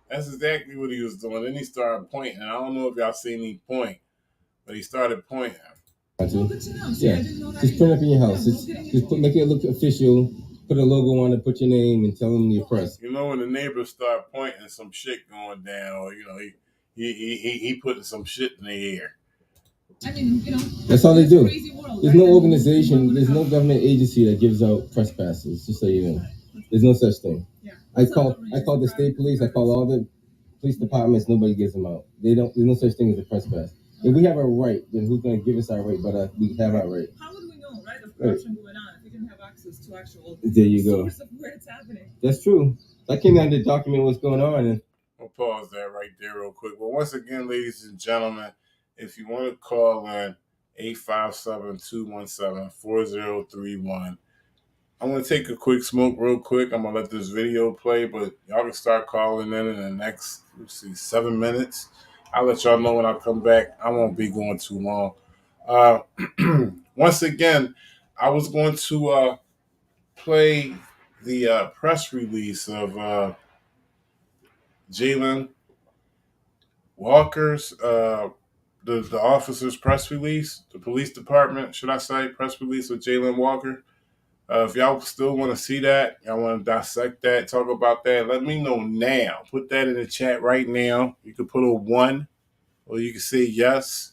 That's exactly what he was doing. Then he started pointing. I don't know if y'all seen him point, but he started pointing. Yeah, just print up in your house. Make it look official. Put a logo on it. Put your name and tell them you're press. You know, when the neighbors start pointing, some shit going down, or he putting some shit in the air. That's all they do. There's no organization, there's no government agency that gives out press passes. Just so you know, there's no such thing. I call the state police, I call all the police departments, nobody gives them out. There's no such thing as a press pass. If we have a right, then who's going to give us our right? But we have our right. How would we know, right? Of corruption going on if we didn't have access to actual there you go. source of where it's happening. That's true. I came down to document what's going on. And I'll pause that right there real quick. Well, once again, ladies and gentlemen, if you want to call in 857-217-4031. I'm going to take a quick smoke real quick. I'm going to let this video play, but y'all can start calling in the next, 7 minutes. I'll let y'all know when I come back. I won't be going too long. Once again, I was going to play the press release of Jalen Walker's, the officer's press release, the police department, should I say, press release of Jalen Walker. If y'all still want to see that, y'all want to dissect that, talk about that, let me know now. Put that in the chat right now. You can put a 1 or you can say yes.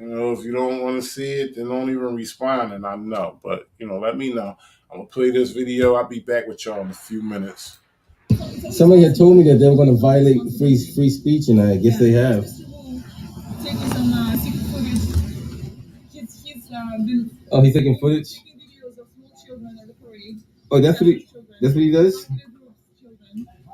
You know, if you don't want to see it, then don't even respond, and I know. But, let me know. I'm going to play this video. I'll be back with y'all in a few minutes. Somebody had told me that they were going to violate free speech, and I guess they have. Taking some secret footage. He's Oh, he's taking footage? taking videos of small children at the parade. Oh, that's what he does?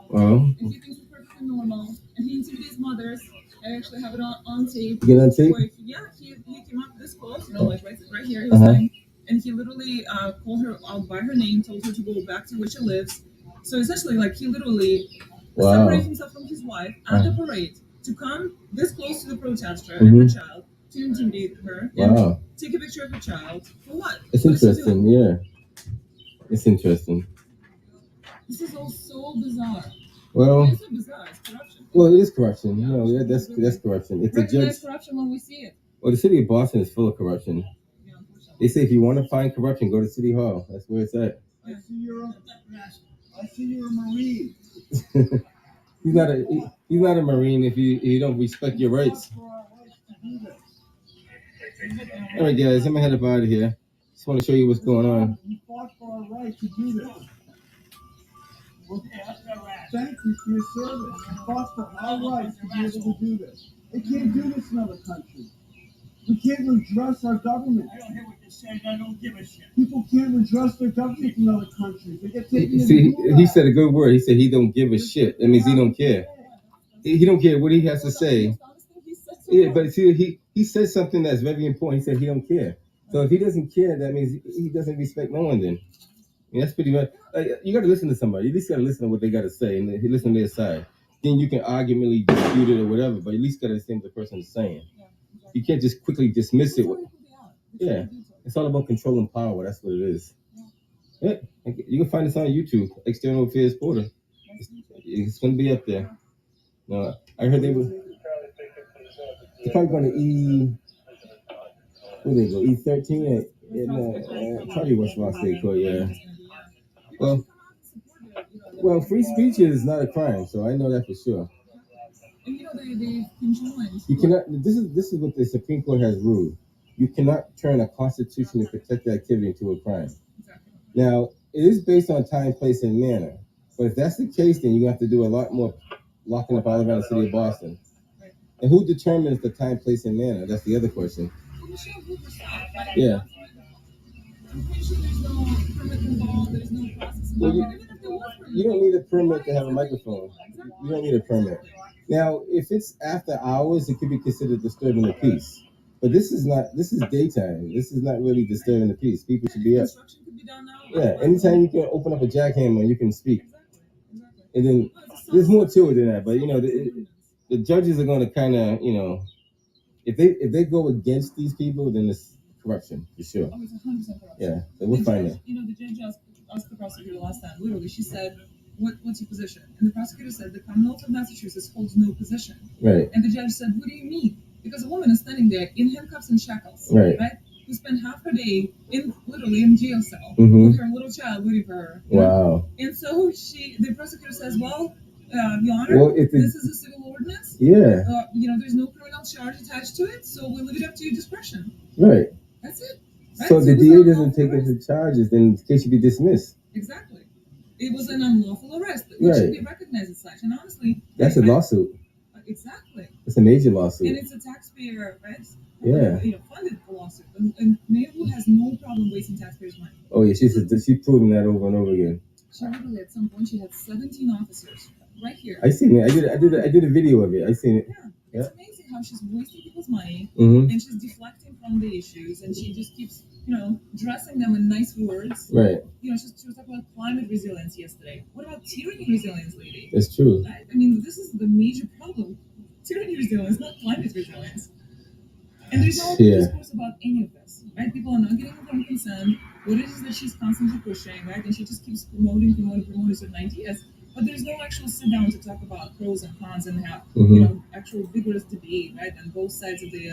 Wow. And he thinks it's perfectly normal. And he intimidates mothers. I actually have it on tape. Get on tape? He came up this close, like right here. He was lying. And he literally called her out by her name, told her to go back to where she lives. So essentially, he literally separated himself from his wife at the parade to come this close to the protester and her child to intimidate her and take a picture of her child. For what? It's interesting, yeah. It's interesting. This is all so bizarre. Well, It's so bizarre. It's corruption. Well, it is corruption. That's corruption. It's a judge. Recognize corruption when we see it. Well, the city of Boston is full of corruption. They say if you want to find corruption, go to City Hall. That's where it's at. I see you're a Marine. He's not a Marine if you don't respect your rights. All right, guys, I'm gonna head up out of here. Just want to show you what's going on. You fought for our right to do this. Thank you for your service. You fought for our right to be able to do this. They can't do this in other countries. We can't redress our government. I don't hear what you're saying. I don't give a shit. People can't redress their government in other countries. They get taken. See, he said a good word. He said he don't give a shit. That means he don't care. He don't care what he has to say. Yeah, but see, he said something that's very important. He said he don't care. So if he doesn't care, that means he doesn't respect no one. Then that's pretty much. You got to listen to somebody. You at least got to listen to what they got to say and listen to their side. Then you can arguably dispute it or whatever, but at least got to understand what the person is saying. You can't just quickly dismiss it. Yeah, it's all about controlling power. That's what it is. Yeah, you can find this on YouTube. External Affairs Porter. It's going to be up there. No, I heard they're probably going to where they go? E13? Probably West Rock State Court. Yeah. Well, well, free speech is not a crime, so I know that for sure. And they've conjoined. You cannot. This is what the Supreme Court has ruled. You cannot turn a constitutionally protected activity into a crime. Exactly. Now, it is based on time, place, and manner. But if that's the case, then you have to do a lot more locking up all around the city of Boston. Right. And who determines the time, place, and manner? That's the other question. Yeah. I'm pretty sure there's no permit involved. There's no process involved. Well, Even if there was permit, you don't need a permit to have a microphone. You don't need a permit. Now, if it's after hours, it could be considered disturbing the peace. But this is not. This is daytime. This is not really disturbing the peace. People should be up. construction could be done now. Yeah. Anytime you can open up a jackhammer, you can speak. Exactly. And then there's more to it than that. But the judges are going to kind of if they go against these people, then it's corruption for sure. Oh, it's 100% corruption. Yeah. So we'll find it. The judge asked the prosecutor last time. Literally, she said, "What's your position?" And the prosecutor said, "The Commonwealth of Massachusetts holds no position." Right. And the judge said, "What do you mean?" Because a woman is standing there in handcuffs and shackles, right? Who spent half her day literally in jail cell mm-hmm. with her little child waiting for her. Wow. And so the prosecutor says, "Well, Your Honor, this is a civil ordinance. Yeah. There's no criminal charge attached to it, so we'll leave it up to your discretion." Right. That's it. Right? So the DA doesn't take it to charges, then the case should be dismissed. Exactly. It was an unlawful arrest, which should be recognized as such. And honestly, that's a lawsuit. Exactly. It's a major lawsuit. And it's a taxpayer, right? Yeah. Funded the lawsuit. And Mayor Wu has no problem wasting taxpayers' money. Oh yeah, she's proven that over and over again. She literally at some point she had 17 officers right here. I seen it. I did a video of it. I seen it. Yeah. It's amazing how she's wasting people's money mm-hmm. and she's deflecting from the issues and she just keeps, dressing them in nice words. Right. She was talking about climate resilience yesterday. What about tyranny resilience, lady? That's true. Right? I mean, this is the major problem. Tyranny resilience, not climate resilience. And there's no discourse about any of this, right? People are not getting informed consent. What it is that she's constantly pushing, right? And she just keeps promoting certain ideas. But there's no actual sit down to talk about pros and cons and have actual vigorous debate, right? On both sides of the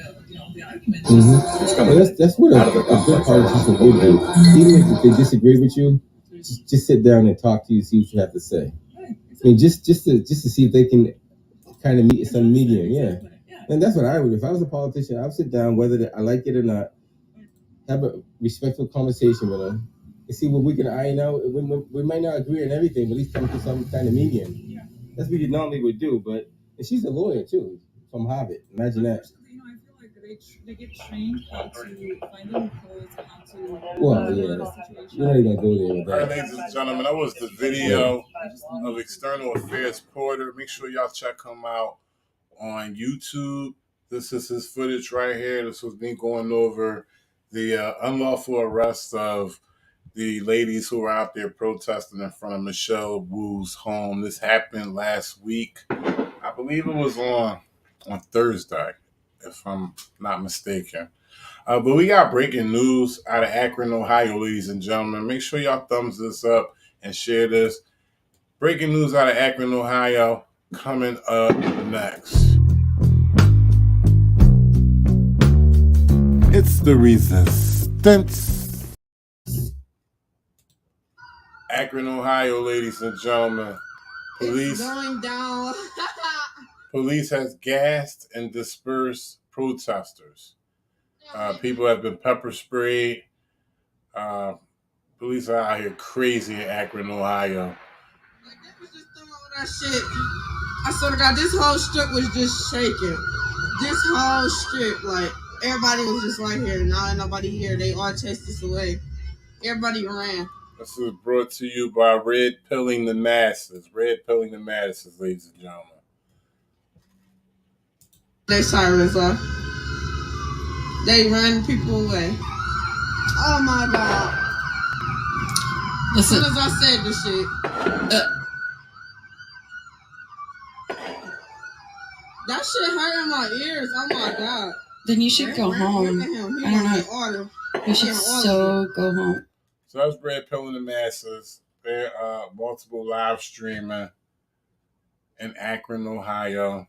argument. Mm-hmm. Well, that's what a good politician would do. Even if they disagree with you, just sit down and talk to you, see what you have to say. Right, exactly. I mean, just to see if they can kind of meet some medium, yeah. And that's what I would. If I was a politician, I would sit down, whether I like it or not, have a respectful conversation with them, and see what we can iron out. We might not agree on everything, but at least come to some kind of medium. Yeah. That's what you normally would do. But and she's a lawyer too, from Harvard. Imagine that. I feel like they get trained how to find the loopholes, how to. Well, yeah. You're not even gonna go there with that. Ladies and gentlemen, that was the video of External Affairs Porter. Make sure y'all check him out on YouTube. This is his footage right here. This was me going over the unlawful arrest of the ladies who were out there protesting in front of Michelle Wu's home. This happened last week. I believe it was on Thursday, if I'm not mistaken. But we got breaking news out of Akron, Ohio, ladies and gentlemen. Make sure y'all thumbs this up and share this. Breaking news out of Akron, Ohio, coming up next. It's the resistance. Akron, Ohio, ladies and gentlemen. Police going down. Police has gassed and dispersed protesters. People have been pepper sprayed. Police are out here crazy in Akron, Ohio. Like, they was just doing all that shit. I swear to God, this whole strip was just shaking. This whole strip, like, everybody was just right here. Now ain't nobody here. They all chased us away. Everybody ran. This is brought to you by Red Pilling the Masses. Red Pilling the Masses, ladies and gentlemen. They sirens off. They ran people away. Oh my God. Listen. As soon as I said this shit. That shit hurt in my ears. Oh my God. Then you should go home. I don't know. You should go home. So that's Red Pilling the Masses. They're multiple live streaming in Akron, Ohio.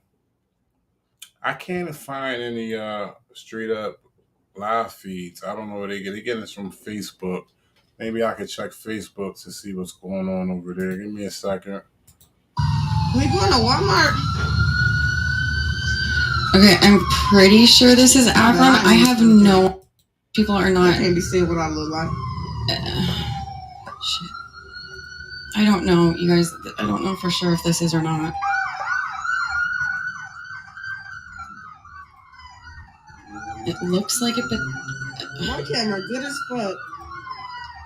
I can't find any straight up live feeds. I don't know where they get this from Facebook. Maybe I could check Facebook to see what's going on over there. Give me a second. We going to Walmart? Okay, I'm pretty sure this is Akron. I have no... People are not... I can't be seeing what I look like. Shit. I don't know, you guys. I don't know for sure if this is or not. It looks like it, but... My camera good as fuck.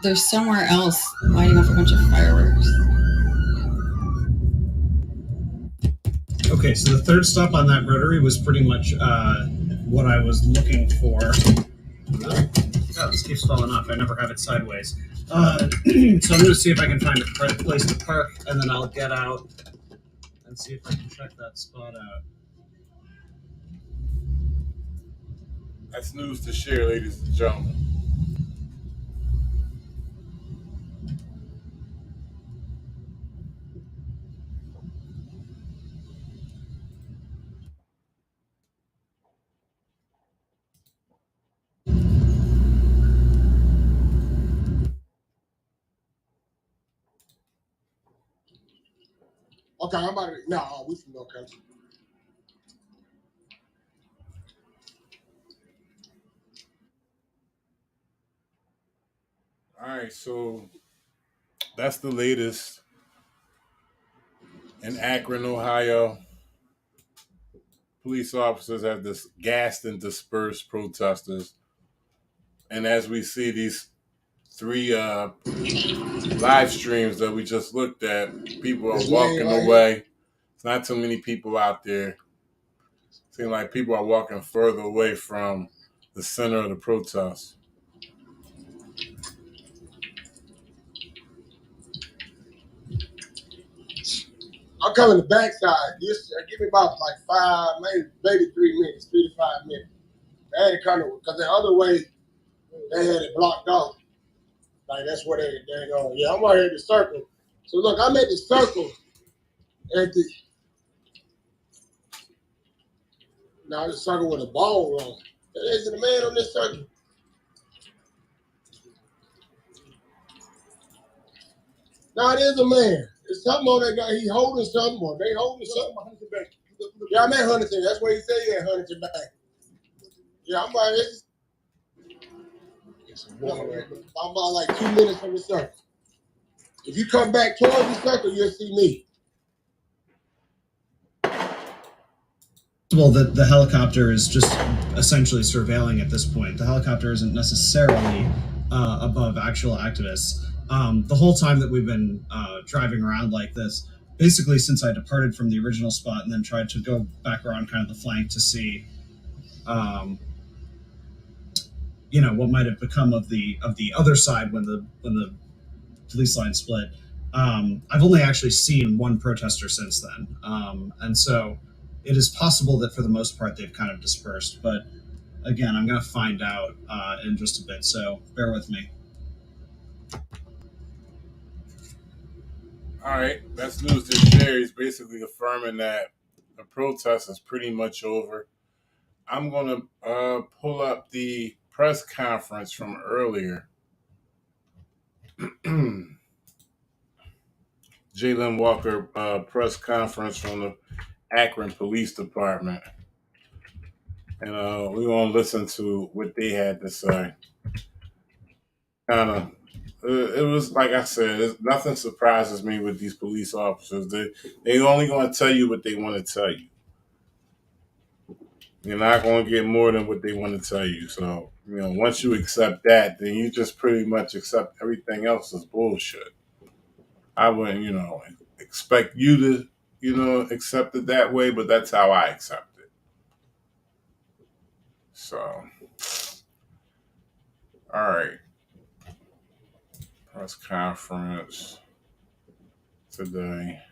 There's somewhere else lighting up a bunch of fireworks. Okay, so the third stop on that rotary was pretty much what I was looking for. Oh, this keeps falling off. I never have it sideways. So I'm going to see if I can find a place to park, and then I'll get out and see if I can check that spot out. That's news to share, ladies and gentlemen. Okay, I'm about to. No, we from no country. All right, so that's the latest in Akron, Ohio. Police officers have gassed and dispersed protesters. And as we see these 3 live streams that we just looked at, people are walking away. It's not too many people out there. Seems like people are walking further away from the center of the protest. I'm coming the backside. Just give me about like 5, maybe 3 minutes, 3 to 5 minutes. I had to come because the other way they had it blocked off. Like that's where they're going. Yeah, I'm right here at the circle. So look, I'm at the circle. Now the circle with a ball on. There isn't a man on this circle. No, it is a man. There's something on that guy. He's holding something. Or they holding something. Yeah, I'm at Huntington. That's where he said he had Huntington back. Yeah, I'm right here. I'm about like 2 minutes from the circle. If you come back towards the circle, you'll see me. Well, the helicopter is just essentially surveilling at this point. The helicopter isn't necessarily above actual activists. The whole time that we've been driving around like this, basically since I departed from the original spot and then tried to go back around kind of the flank to see, what might have become of the other side when the police line split. I've only actually seen one protester since then, and so it is possible that for the most part they've kind of dispersed. But again, I'm going to find out in just a bit, so bear with me. All right, that's news to share. He's basically affirming that the protest is pretty much over. I'm going to pull up the press conference from earlier. Jalen Walker press conference from the Akron Police Department. And we're going to listen to what they had to say. It was, like I said, nothing surprises me with these police officers. They only going to tell you what they want to tell you. You're not going to get more than what they want to tell you. So, once you accept that, then you just pretty much accept everything else as bullshit. I wouldn't, expect you to, accept it that way, but that's how I accept it. So, all right. Press conference today.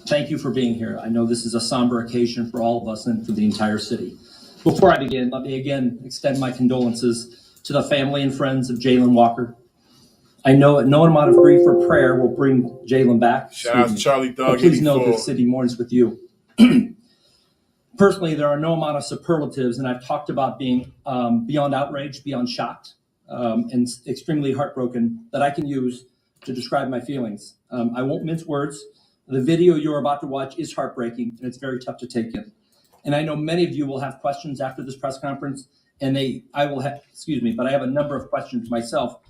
Thank you for being here. I know this is a somber occasion for all of us and for the entire city. Before I begin, let me again extend my condolences to the family and friends of Jalen Walker. I know no amount of grief or prayer will bring Jalen back. Shout out to Charlie Dog. But please know the city mourns with you. Personally, there are no amount of superlatives, and I've talked about being beyond outraged, beyond shocked, and extremely heartbroken that I can use to describe my feelings. I won't mince words. The video you're about to watch is heartbreaking, and it's very tough to take in. And I know many of you will have questions after this press conference, and I have a number of questions myself.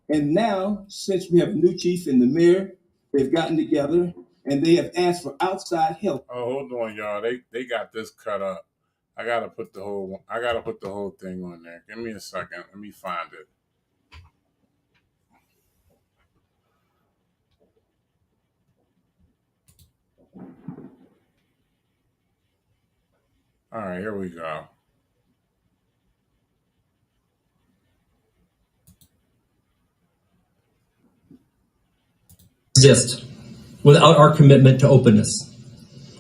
And now, since we have a new chief in the mayor, they've gotten together and they have asked for outside help. Oh, hold on, y'all. They got this cut up. I gotta put the whole thing on there. Give me a second. Let me find it. All right, here we go. Exist without our commitment to openness.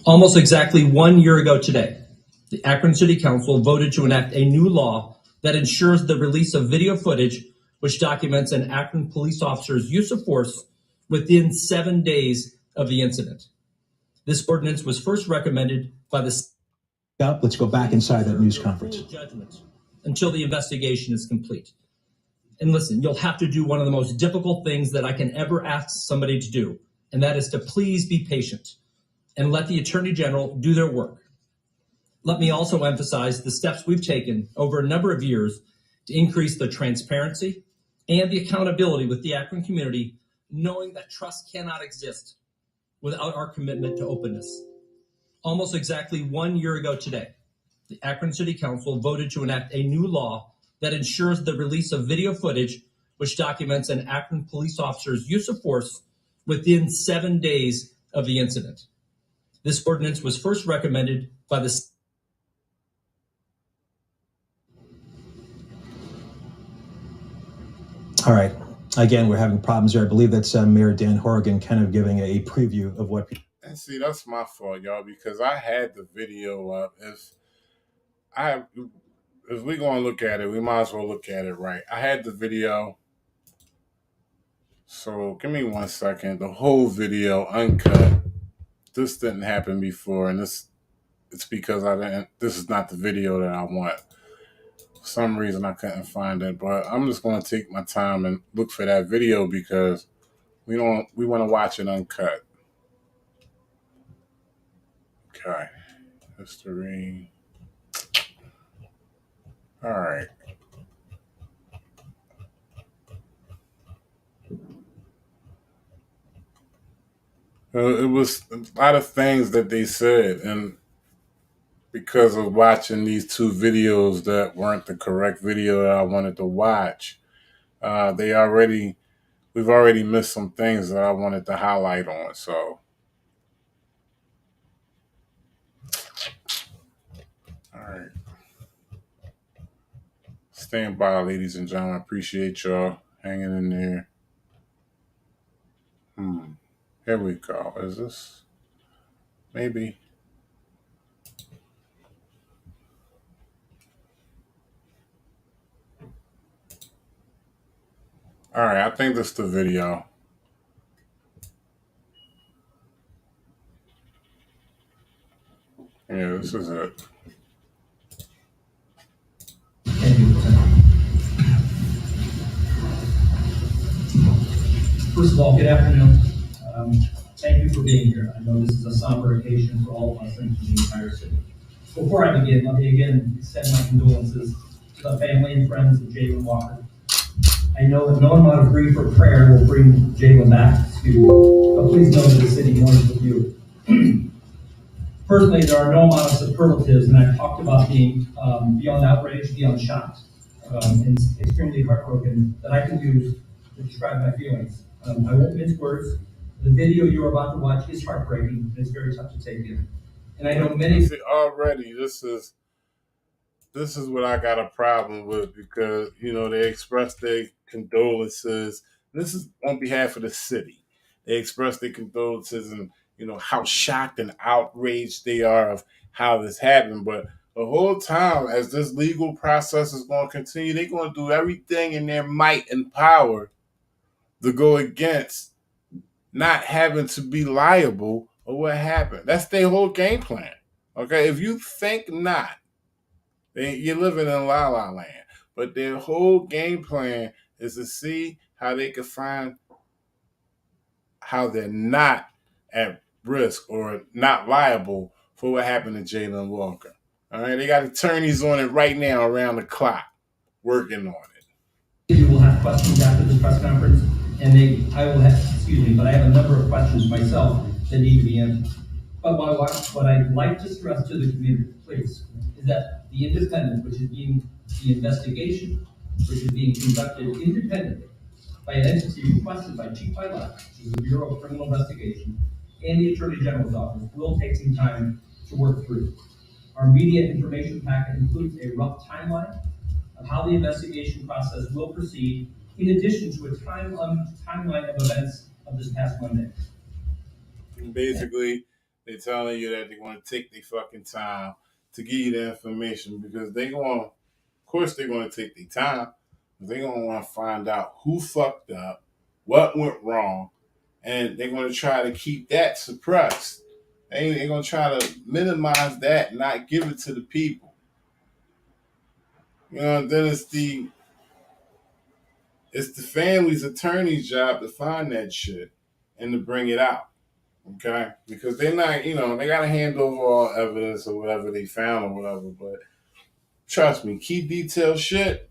Almost exactly 1 year ago today, the Akron City Council voted to enact a new law that ensures the release of video footage which documents an Akron police officer's use of force within 7 days of the incident. This ordinance was first recommended by the... Let's go back inside that news conference. ...judgment until the investigation is complete. And listen, you'll have to do one of the most difficult things that I can ever ask somebody to do, and that is to please be patient and let the Attorney General do their work. Let me also emphasize the steps we've taken over a number of years to increase the transparency and the accountability with the Akron community, knowing that trust cannot exist without our commitment to openness. Almost exactly 1 year ago today, the Akron City Council voted to enact a new law that ensures the release of video footage which documents an Akron police officer's use of force within 7 days of the incident. This ordinance was first recommended by the... All right. Again, we're having problems here. I believe that's Mayor Dan Horrigan kind of giving a preview of what... And see, that's my fault, y'all, because I had the video up. If we're going to look at it, we might as well look at it right. I had the video. So give me 1 second. The whole video uncut. This didn't happen before, and it's because this is not the video that I want. For some reason I couldn't find it, but I'm just going to take my time and look for that video because we want to watch it uncut. Okay. History. All right. It was a lot of things that they said, and because of watching these two videos that weren't the correct video that I wanted to watch, we've already missed some things that I wanted to highlight on. So, all right. Stand by, ladies and gentlemen. I appreciate y'all hanging in there. Here we go. Is this? Maybe. All right, I think this is the video. Yeah, this is it. First of all, good afternoon. Thank you for being here. I know this is a somber occasion for all of us and for the entire city. Before I begin, let me again extend my condolences to the family and friends of Jalen Walker. I know that no amount of grief or prayer will bring Jalen back, but please know that the city mourns with you. Personally, there are no amount of superlatives, and I've talked about being beyond outraged, beyond shocked, and extremely heartbroken that I can use to describe my feelings. I won't mince words. The video you're about to watch is heartbreaking, and it's very tough to take in. And I know many... Already, this is what I got a problem with because, they expressed their condolences. This is on behalf of the city. They expressed their condolences and, how shocked and outraged they are of how this happened. But the whole time, as this legal process is going to continue, they're going to do everything in their might and power to go against not having to be liable or what happened. That's their whole game plan. Okay, if you think not, then you're living in la la land. But their whole game plan is to see how they can find how they're not at risk or not liable for what happened to Jalen Walker. All right, they got attorneys on it right now around the clock working on it. You will have questions after this press conference, and but I have a number of questions myself that need to be answered. But what I'd like to stress to the community, please, is that the independent, which is being the investigation, which is being conducted independently by an entity requested by Chief Pilot, which is the Bureau of Criminal Investigation, and the Attorney General's office, will take some time to work through. Our media information packet includes a rough timeline of how the investigation process will proceed, in addition to a timeline of events of this past Monday. Basically, they're telling you that they want to take their fucking time to give you the information because they're going to take their time. They're going to want to find out who fucked up, what went wrong, and they're going to try to keep that suppressed. They're going to try to minimize that, not give it to the people. You know, then it's the family's attorney's job to find that shit and to bring it out. Okay? Because they're not, they got to hand over all evidence or whatever they found or whatever, but trust me, key detail shit,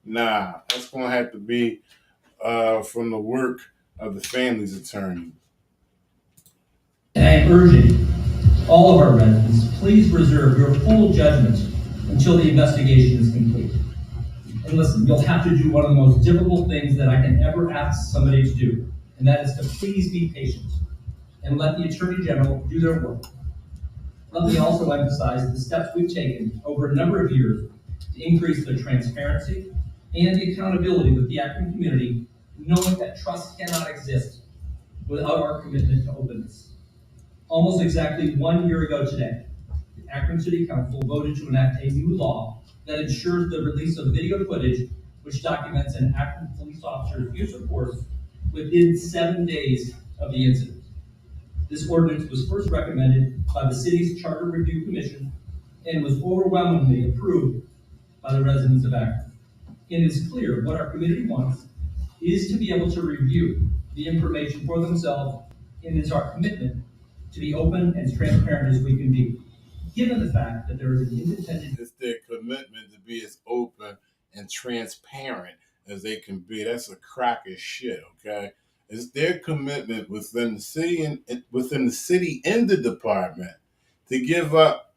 nah, that's going to have to be from the work of the family's attorney. And I am urging all of our residents, please reserve your full judgment until the investigation is complete. And listen, you'll have to do one of the most difficult things that I can ever ask somebody to do, and that is to please be patient and let the Attorney General do their work. Let me also emphasize the steps we've taken over a number of years to increase the transparency and the accountability with the Akron community, knowing that trust cannot exist without our commitment to openness. Almost exactly 1 year ago today, the Akron City Council voted to enact a new law that ensures the release of video footage which documents an Akron police officer's use of force within 7 days of the incident. This ordinance was first recommended by the city's Charter Review Commission and was overwhelmingly approved by the residents of Akron. And it is clear what our community wants is to be able to review the information for themselves, and it is our commitment to be open and as transparent as we can be, given the fact that there is an independent... It's their commitment to be as open and transparent as they can be. That's a crock of shit, okay? It's their commitment within the city and the department to give up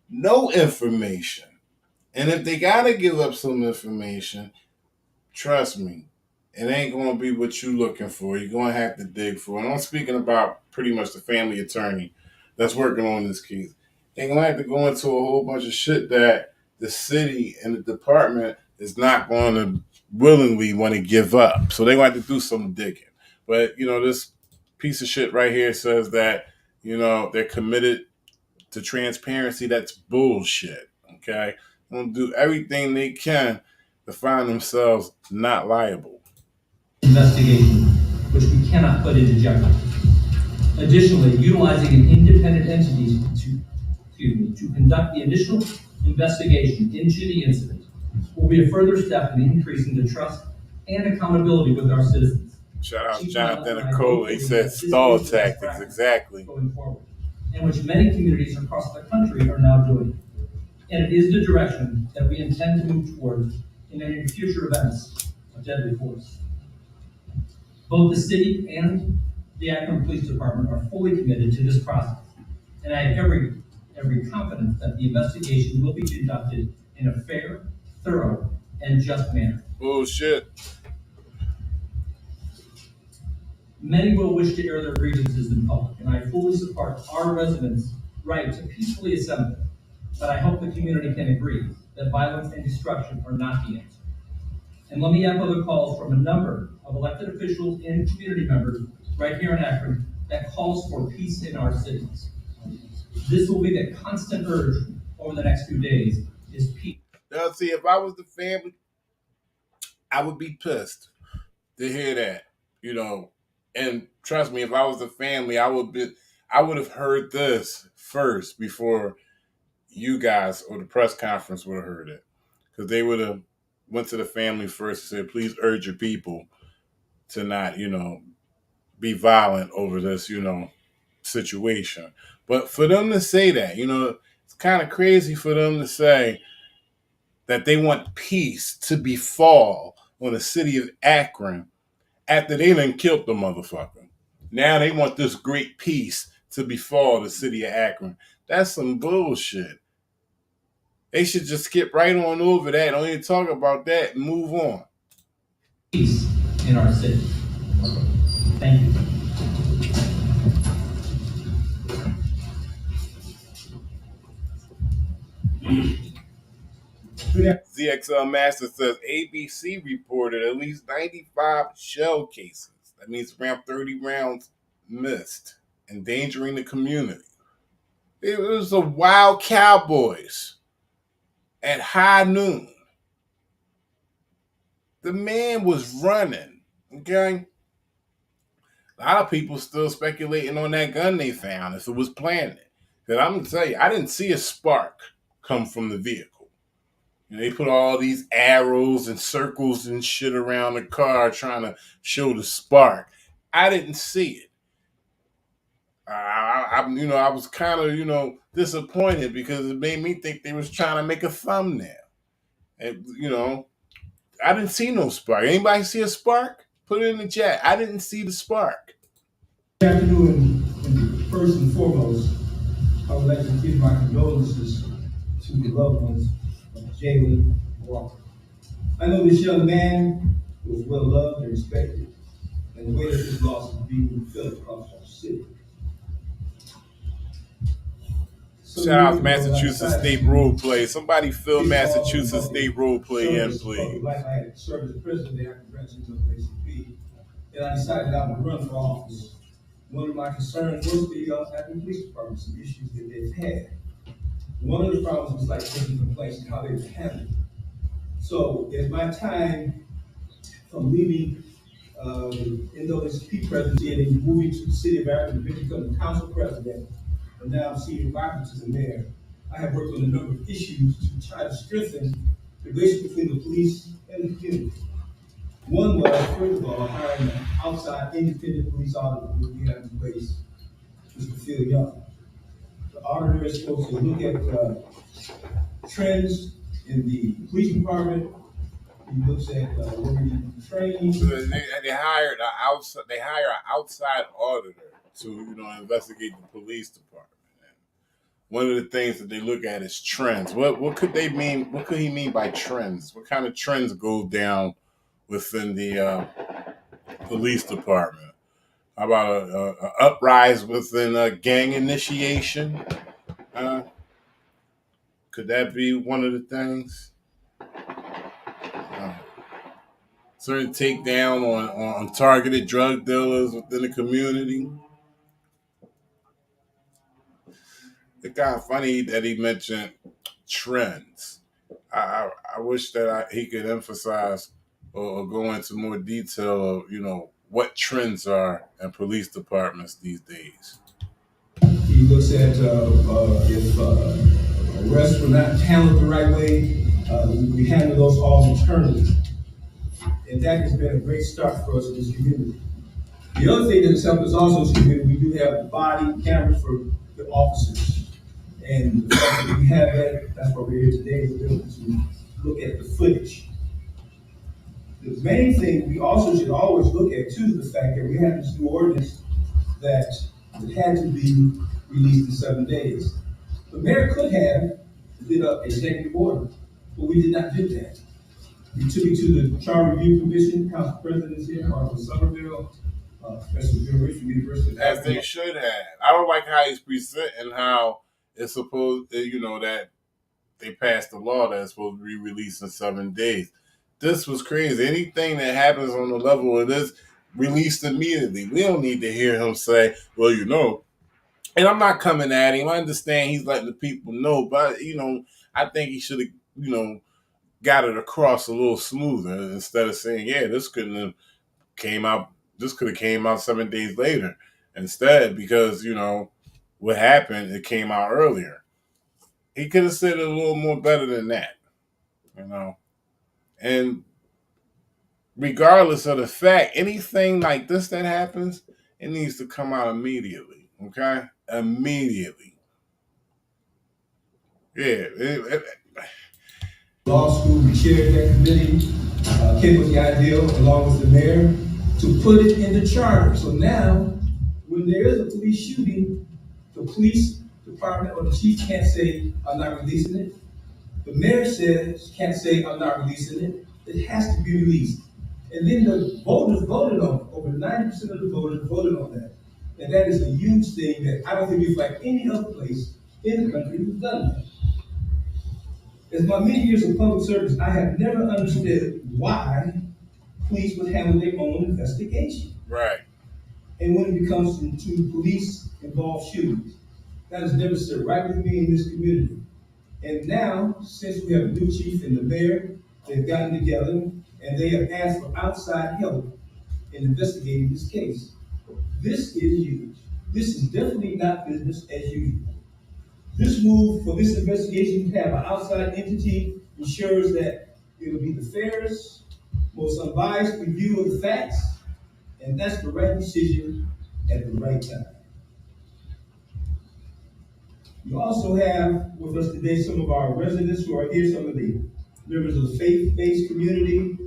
no information. And if they gotta give up some information, trust me, it ain't gonna be what you're looking for. You're gonna have to dig for it. And I'm speaking about pretty much the family attorney that's working on this case. They're gonna have to go into a whole bunch of shit that the city and the department is not going to willingly want to give up. So they're going to have to do some digging. But, this piece of shit right here says that, they're committed to transparency. That's bullshit, okay? They're going to do everything they can to find themselves not liable. Investigation, which we cannot put into jeopardy. Additionally, utilizing an independent entity to conduct the initial investigation into the incident will be a further step in increasing the trust and accountability with our citizens. Shout out to Jonathan Acola. He said stall tactics, exactly. Going forward, and which many communities across the country are now doing. And it is the direction that we intend to move towards in any future events of deadly force. Both the city and the Akron Police Department are fully committed to this process, and I have every confidence that the investigation will be conducted in a fair, thorough, and just manner. Bullshit. Many will wish to air their grievances in public, and I fully support our residents' right to peacefully assemble. But I hope the community can agree that violence and destruction are not the answer. And let me echo the calls from a number of elected officials and community members right here in Akron that calls for peace in our cities. This will be the constant urge over the next few days, is peace. Now, see, if I was the family, I would be pissed. to hear that, and trust me, if I was a family, I would have heard this first before you guys or the press conference would have heard it, because they would have went to the family first and said, please urge your people to not, be violent over this, situation. But for them to say that, it's kind of crazy for them to say that they want peace to befall on the city of Akron after they done killed the motherfucker. Now they want this great peace to befall the city of Akron. That's some bullshit. They should just skip right on over that. Don't even talk about that and move on. Peace in our city. Thank you. ZXL Master says ABC reported at least 95 shell cases. That means around 30 rounds missed, endangering the community. It was the Wild Cowboys at high noon. The man was running, okay? A lot of people still speculating on that gun they found, if it was planted. Because I'm going to tell you, I didn't see a spark come from the vehicle. They put all these arrows and circles and shit around the car trying to show the spark. I didn't see it. I was kind of, disappointed because it made me think they was trying to make a thumbnail. And, I didn't see no spark. Anybody see a spark? Put it in the chat. I didn't see the spark. Good afternoon, and first and foremost, I would like to give my condolences to the loved ones of Jalen Walker. I know this young man was well loved and respected, and the way that this loss is being felt across our city. Shout out to Massachusetts State Roleplay. Somebody fill Massachusetts State Roleplay in, please. Like I had served as president of the Akron branch of ACP, and I decided I would run for office. One of my concerns was the Akron Police Department, some issues that they've had. One of the problems was like taking complaints and how they were handled. So as my time from leaving NAACP presidency and moving to the city of Akron, becoming the council president, and now I'm senior advisor to the mayor, I have worked on a number of issues to try to strengthen the relationship between the police and the community. One was, first of all, hiring an outside independent police auditor that we have in place, Mr. Phil Young. The auditor is supposed to look at trends in the police department. He looks at where we need training. So they hire an outside auditor to investigate the police department. And one of the things that they look at is trends. What could they mean? What could he mean by trends? What kind of trends go down within the police department? How about a uprise within gang initiation? Could that be one of the things? Certain takedown on targeted drug dealers within the community. It's kind of funny that he mentioned trends. I wish that he could emphasize or go into more detail of, what trends are in police departments these days. He looks at if arrests were not handled the right way, we handle those all internally. And that has been a great start for us in this community. The other thing that has helped us also in this community, we do have body cameras for the officers. And the fact that we have that, that's why we're here today, to be able to look at the footage. The main thing we also should always look at too is the fact that we have this new ordinance that it had to be released in 7 days. The mayor could have did an executive order, but we did not do that. We took it to the Charter Review Commission, Council President is here, Arthur Somerville, Professor Bill Rich from the University of As they should have. I don't like how he's presenting how it's supposed, that they passed the law that's supposed to be released in 7 days. This was crazy. Anything that happens on the level of this, released immediately. We don't need to hear him say, well, and I'm not coming at him. I understand he's letting the people know, but, I think he should have, got it across a little smoother instead of saying, yeah, this couldn't have came out. This could have came out 7 days later instead, because what happened. It came out earlier. He could have said it a little more better than that, And regardless of the fact, anything like this that happens, it needs to come out immediately. Okay, immediately. Yeah. Law school, we chaired that committee, came with the idea, along with the mayor, to put it in the charter. So now, when there is a police shooting, the police department or the chief can't say, I'm not releasing it. The mayor can't say, I'm not releasing it. It has to be released. And then the voters voted on it. Over 90% of the voters voted on that. And that is a huge thing that I don't think we've like any other place in the country who's done that. As my many years of public service, I have never understood why police would handle their own investigation. Right. And when it comes to police-involved shootings, that has never stood right with me in this community. And now, since we have a new chief and the mayor, they've gotten together and they have asked for outside help in investigating this case. This is huge. This is definitely not business as usual. This move for this investigation to have an outside entity ensures that it will be the fairest, most unbiased review of the facts, and that's the right decision at the right time. You also have with us today some of our residents who are here, some of the members of the faith-based community,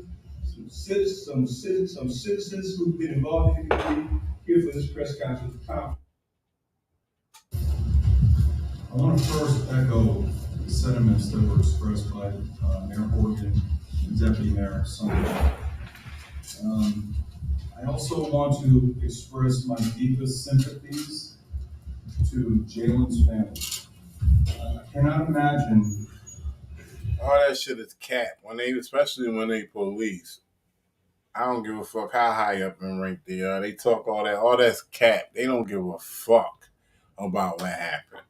some citizens who've been involved in the community here for this press conference. I want to first echo the sentiments that were expressed by Mayor Horgan and Deputy Mayor Sunday. I also want to express my deepest sympathies to Jalen's family. I cannot imagine. All that shit is cap. Especially when they police. I don't give a fuck how high up in rank they are. They talk all that. All that's cap. They don't give a fuck about what happened.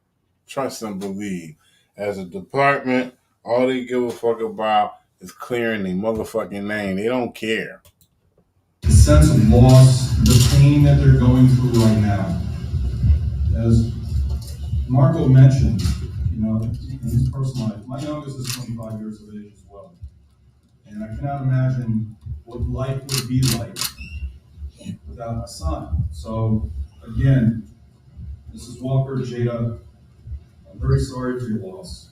Trust and believe. As a department, all they give a fuck about is clearing their motherfucking name. They don't care. The sense of loss, the pain that they're going through right now. As Marco mentioned, in his personal life, my youngest is 25 years of age as well. And I cannot imagine what life would be like without my son. So again, Mrs. Walker, Jada, I'm very sorry for your loss.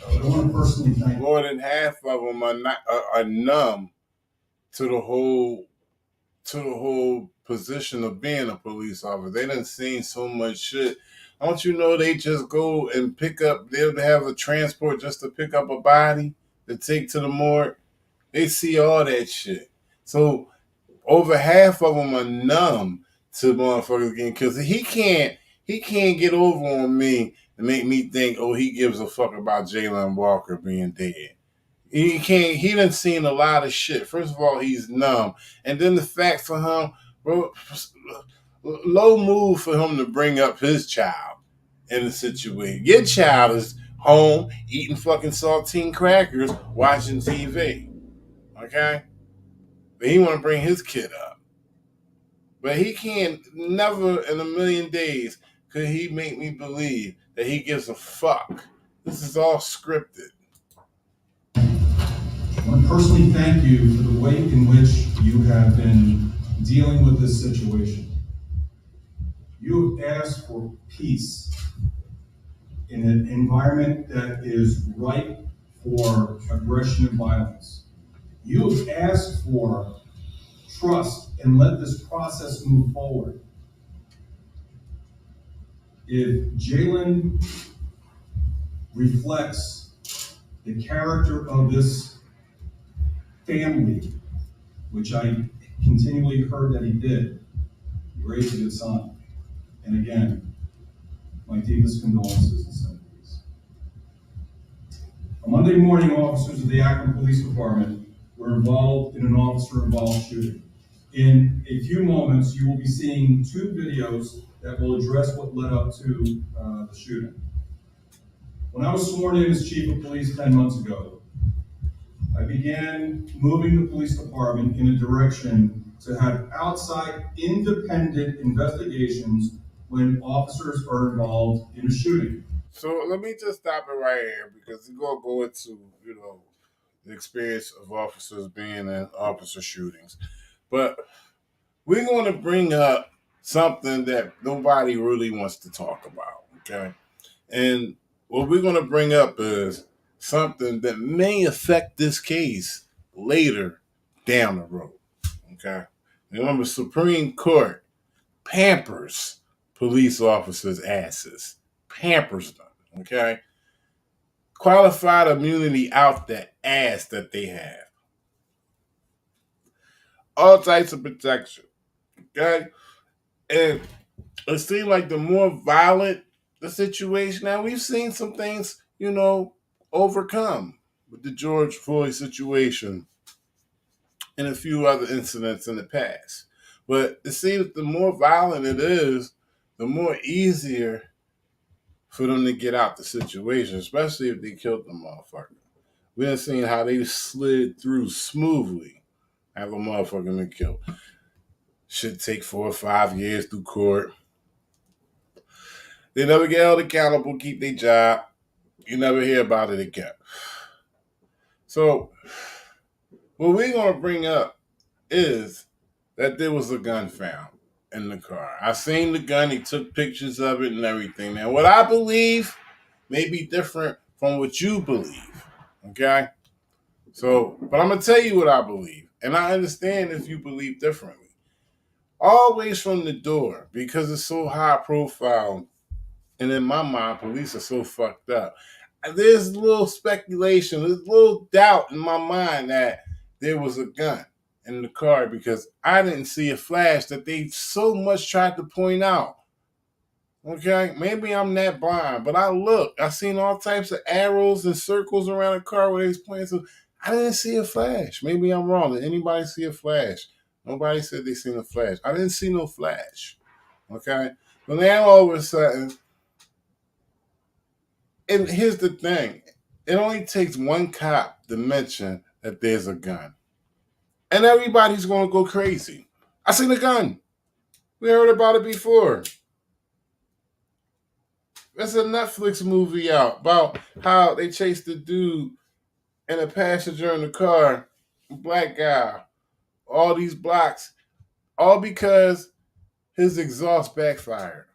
I want to personally thank more than half of them are numb to the whole position of being a police officer. They done seen so much shit. Don't you know they just go and pick up? They'll have a transport just to pick up a body to take to the morgue. They see all that shit. So over half of them are numb to motherfuckers getting killed. So he can't get over on me and make me think, oh, he gives a fuck about Jalen Walker being dead. He can't. He done seen a lot of shit. First of all, he's numb, and then the fact for him, bro, low move for him to bring up his child in a situation. Your child is home eating fucking saltine crackers, watching TV. Okay, but he want to bring his kid up, but he can't. Never in a million days could he make me believe that he gives a fuck. This is all scripted. I want to personally thank you for the way in which you have been dealing with this situation. You have asked for peace in an environment that is ripe for aggression and violence. You have asked for trust and let this process move forward. If Jalen reflects the character of this family, which I continually heard that he did, he raised a good son. And again, my deepest condolences and sympathies. On Monday morning, officers of the Akron Police Department were involved in an officer-involved shooting. In a few moments, you will be seeing two videos that will address what led up to the shooting. When I was sworn in as chief of police 10 months ago, I began moving the police department in a direction to have outside independent investigations when officers are involved in a shooting. So let me just stop it right here because we're going to go into, the experience of officers being in officer shootings. But we're going to bring up something that nobody really wants to talk about, okay? And what we're going to bring up is something that may affect this case later down the road, okay? Remember, Supreme Court pampers police officers' asses. Pampers them, okay? Qualified immunity out the ass that they have. All types of protection, okay? And it seems like the more violent the situation, now we've seen some things, overcome with the George Floyd situation and a few other incidents in the past. But it seems the more violent it is, the more easier for them to get out the situation, especially if they killed the motherfucker. We done seen how they slid through smoothly, have a motherfucker been killed. Should take 4 or 5 years through court. They never get held accountable, keep their job. You never hear about it again. So, what we're going to bring up is that there was a gun found in the car. I seen the gun. He took pictures of it and everything. Now, what I believe may be different from what you believe, okay? So, but I'm going to tell you what I believe, and I understand if you believe differently. Always from the door, because it's so high profile, and in my mind, police are so fucked up. There's a little speculation, there's a little doubt in my mind that there was a gun in the car because I didn't see a flash that they so much tried to point out. Okay, maybe I'm that blind, but I seen all types of arrows and circles around the car where they was pointing. So I didn't see a flash. Maybe I'm wrong. Did anybody see a flash? Nobody said they seen a flash. I didn't see no flash. Okay, but now all of a sudden, and here's the thing, it only takes one cop to mention that there's a gun. And everybody's going to go crazy. I seen a gun. We heard about it before. There's a Netflix movie out about how they chased the dude and a passenger in the car, a black guy, all these blocks, all because his exhaust backfired.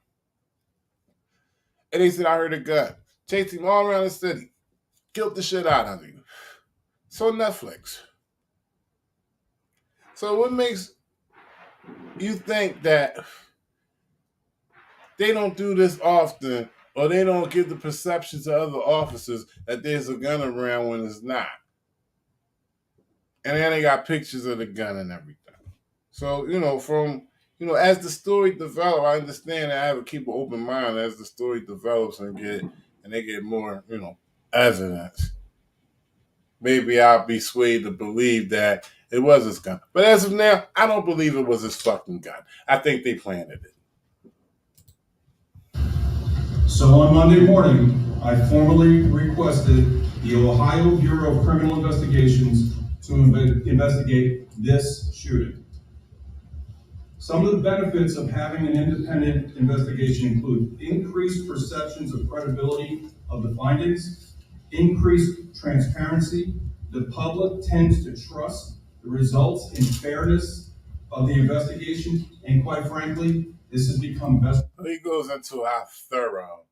And they said, I heard a gun. Chased him all around the city. Killed the shit out of him. So Netflix. So what makes you think that they don't do this often, or they don't give the perception to other officers that there's a gun around when it's not? And then they got pictures of the gun and everything. So, as the story develops, I understand that I have to keep an open mind as the story develops and they get more, evidence. Maybe I'll be swayed to believe that it was his gun. But as of now, I don't believe it was his fucking gun. I think they planted it. So on Monday morning, I formally requested the Ohio Bureau of Criminal Investigations to investigate this shooting. Some of the benefits of having an independent investigation include increased perceptions of credibility of the findings, increased transparency. The public tends to trust the results and fairness of the investigation, and quite frankly, this has become best. He goes into how thorough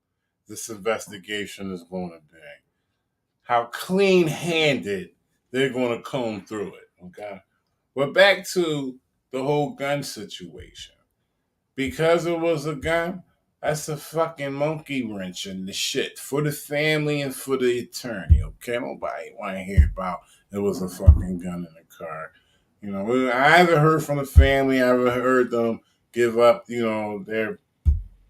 this investigation is going to be, how clean-handed they're going to comb through it, okay? But back to the whole gun situation. Because it was a gun, that's a fucking monkey wrench in the shit for the family and for the attorney, okay? Nobody want to hear about it was a fucking gun in the car. I haven't heard from the family. I haven't heard them give up, their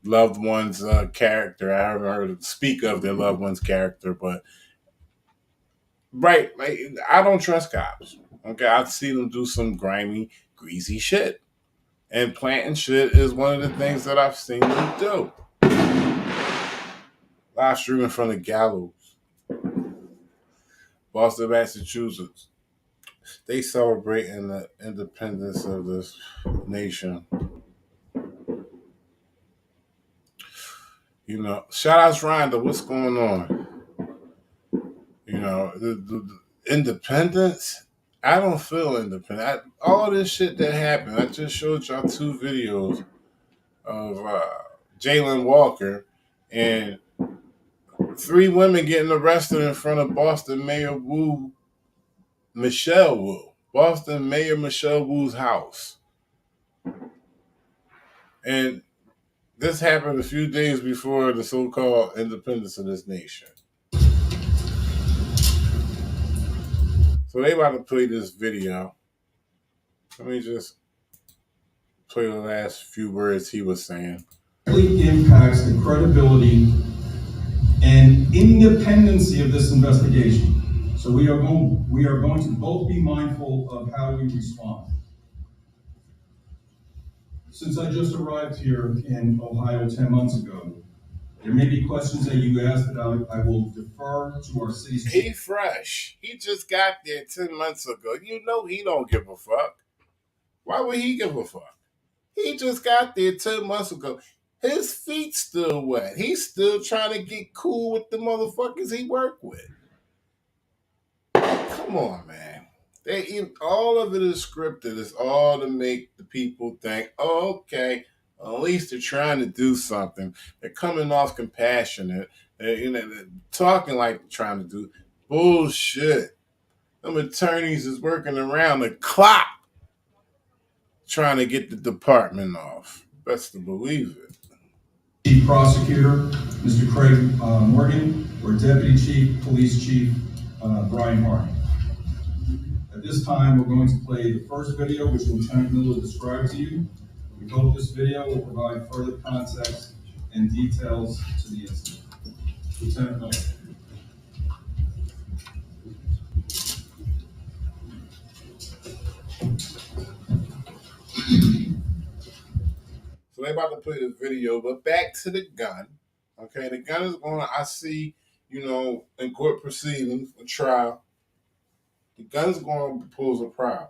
loved one's character. I haven't heard them speak of their loved one's character, but right, like, I don't trust cops. Okay, I've seen them do some grimy, greasy shit. And planting shit is one of the things that I've seen them do. Live streaming from the gallows. Boston, Massachusetts. They celebrating the independence of this nation. You know, shout out to Rhonda. What's going on? You know, the independence. I don't feel independent. All this shit that happened. I just showed y'all 2 videos of Jalen Walker and 3 women getting arrested in front of Boston Mayor Michelle Wu. Boston Mayor Michelle Wu's house. And this happened a few days before the so-called independence of this nation. So they about to play this video. Let me just play the last few words he was saying. It impacts the credibility and independency of this investigation. So we are going to both be mindful of how we respond. Since I just arrived here in Ohio 10 months ago, there may be questions that you asked that I will defer to our city's. He fresh. He just got there 10 months ago. You know he don't give a fuck. Why would he give a fuck? He just got there 10 months ago. His feet still wet. He's still trying to get cool with the motherfuckers he work with. Come on, man. All of it is scripted. It's all to make the people think, oh, okay, at least they're trying to do something. They're coming off compassionate. They're talking like they're trying to do bullshit. Them attorneys is working around the clock trying to get the department off. Best to believe it. Chief Prosecutor, Mr. Craig Morgan, or Deputy Chief Police Chief Brian Harding. At this time, we're going to play the first video, which Lieutenant Miller described to you. We hope this video will provide further context and details to the incident. Lieutenant Miller. So they about to play this video, but back to the gun. Okay, the gun is going to, I see, in court proceedings, a trial, the gun's going to pose a problem.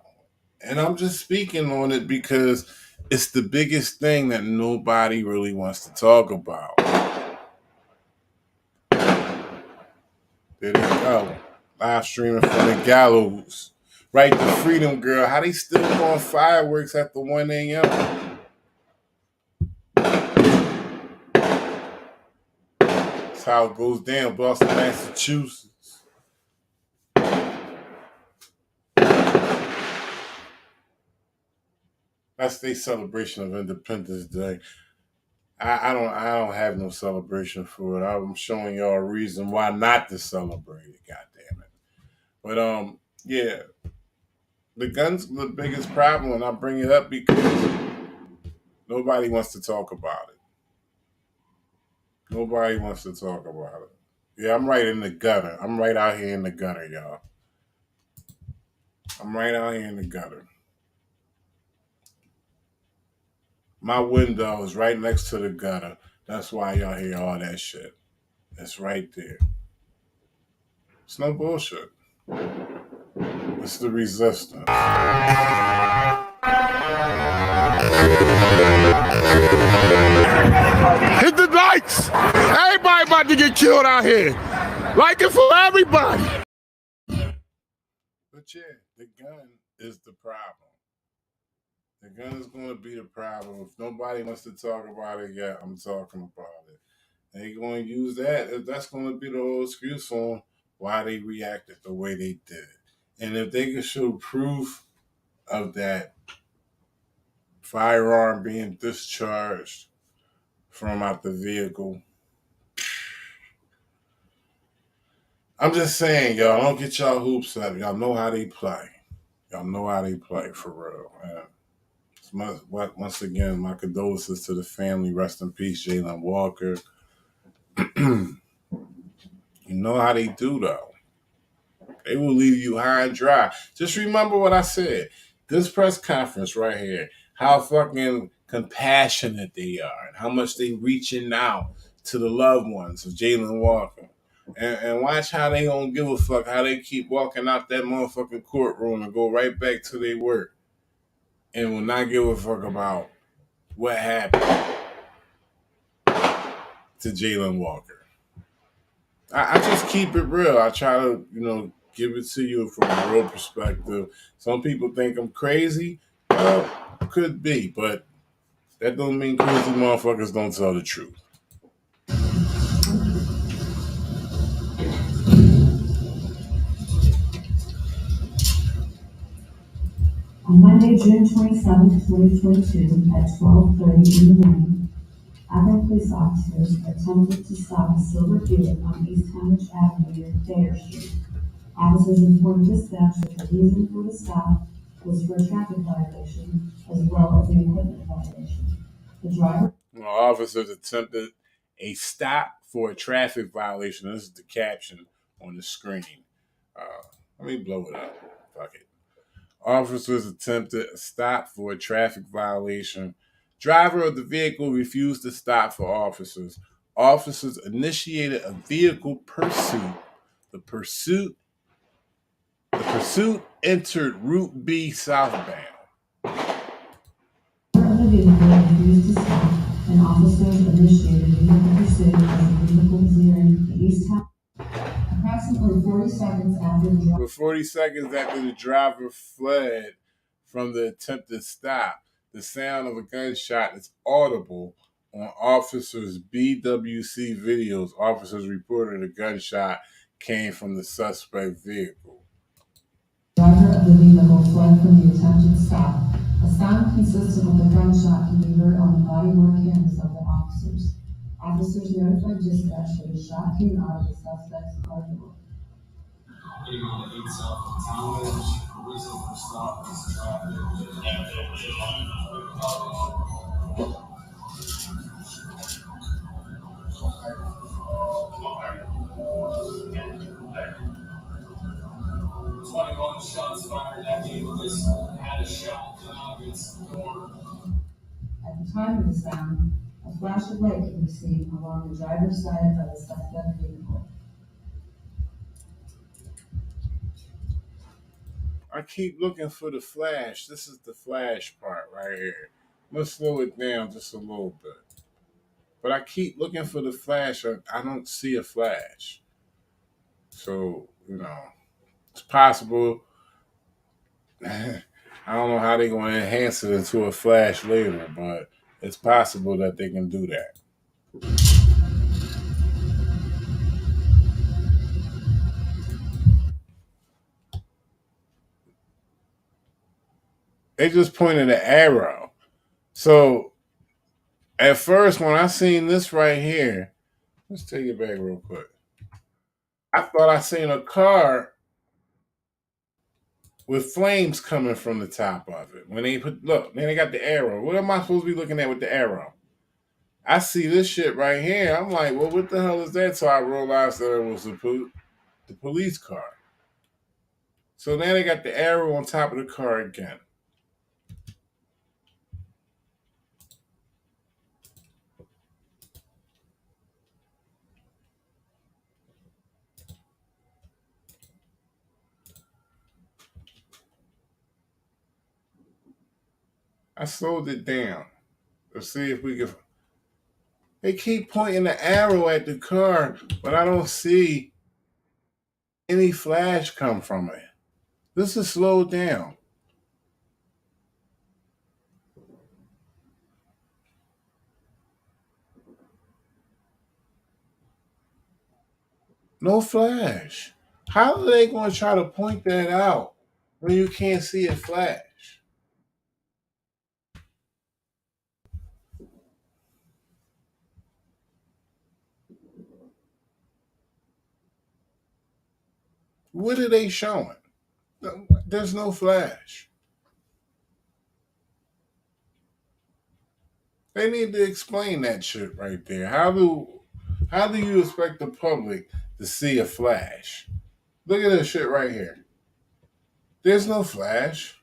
And I'm just speaking on it because it's the biggest thing that nobody really wants to talk about. There they go. Live streaming from the gallows. Right, the Freedom Girl. How they still doing fireworks at the 1 a.m.? That's how it goes down, Boston, Massachusetts. That's their celebration of Independence Day. I don't have no celebration for it. I'm showing y'all a reason why not to celebrate it. God damn it! But yeah, the gun's the biggest problem, and I bring it up because nobody wants to talk about it. Nobody wants to talk about it. Yeah, I'm right in the gutter. I'm right out here in the gutter, y'all. I'm right out here in the gutter. My window is right next to the gutter. That's why y'all hear all that shit. It's right there. It's no bullshit. It's the resistance. Hit the likes! Everybody about to get killed out here. Like it for everybody. But yeah, the gun is the problem. The gun is going to be the problem. If nobody wants to talk about it yet, I'm talking about it. They're going to use that. That's going to be the whole excuse on why they reacted the way they did. And if they can show proof of that firearm being discharged from out the vehicle, I'm just saying, y'all, don't get y'all hoops up. Y'all know how they play. Y'all know how they play, for real, man. Once again, my condolences to the family. Rest in peace, Jalen Walker. You know how they do, though. They will leave you high and dry. Just remember what I said. This press conference right here, how fucking compassionate they are and how much they reaching out to the loved ones of Jalen Walker. and watch how they don't give a fuck, how they keep walking out that motherfucking courtroom and go right back to their work and will not give a fuck about what happened to Jalen Walker. I just keep it real. I try to, give it to you from a real perspective. Some people think I'm crazy. Well, could be, but that don't mean crazy motherfuckers don't tell the truth. On Monday, June 27, 2022, at 12:30 in the morning, Akron police officers attempted to stop a silver Buick on East Hamish Avenue near Thayer Street. Officers informed dispatch that the reason for the stop was for a traffic violation as well as an equipment violation. The driver. Officers attempted a stop for a traffic violation. This is the caption on the screen. Let me blow it up. Fuck it. Officers attempted a stop for a traffic violation. Driver of the vehicle refused to stop for officers. Officers initiated a vehicle pursuit. The pursuit entered Route B southbound. The vehicle refused to stop, and officers initiated a vehicle pursuit as the vehicle was nearing the East Town. Approximately 40 seconds after the driver. 40 seconds after the driver fled from the attempted stop, the sound of a gunshot is audible on officers' BWC videos. Officers reported a gunshot came from the suspect vehicle. The driver of the vehicle fled from the attempted stop. A sound consistent with a gunshot can be heard on the body-worn cameras of the officers. Officers notified dispatch that a shot came out of the suspect's car door. Getting on the 8 South of Town Edge, reason for stop is traffic. Shots fired at the police had a shot out of its door. At the time of the sound, a flash of light can be seen along the driver's side of the suspect vehicle. I keep looking for the flash. This is the flash part right here. Let's slow it down just a little bit. But I keep looking for the flash. I don't see a flash. So, it's possible. I don't know how they're going to enhance it into a flash later, but it's possible that they can do that. They just pointed an arrow. So at first, when I seen this right here, let's take it back real quick. I thought I seen a car with flames coming from the top of it. When they then they got the arrow. What am I supposed to be looking at with the arrow? I see this shit right here. I'm like, well, what the hell is that? So I realized that it was the police car. So now they got the arrow on top of the car again. I slowed it down. Let's see if we can. They keep pointing the arrow at the car, but I don't see any flash come from it. This is slowed down. No flash. How are they going to try to point that out when you can't see a flash? What are they showing? There's no flash. They need to explain that shit right there. How do you expect the public to see a flash? Look at this shit right here. There's no flash.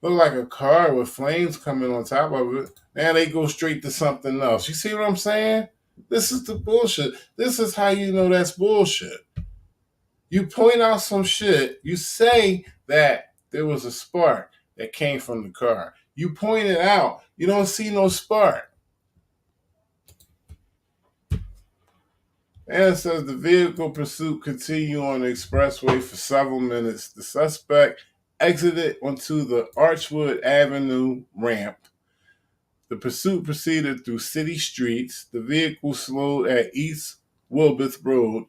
Look like a car with flames coming on top of it. Now they go straight to something else. You see what I'm saying? This is the bullshit. This is how you know that's bullshit. You point out some shit. You say that there was a spark that came from the car. You point it out. You don't see no spark. And it says the vehicle pursuit continued on the expressway for several minutes. The suspect exited onto the Archwood Avenue ramp. The pursuit proceeded through city streets. The vehicle slowed at East Wilbeth Road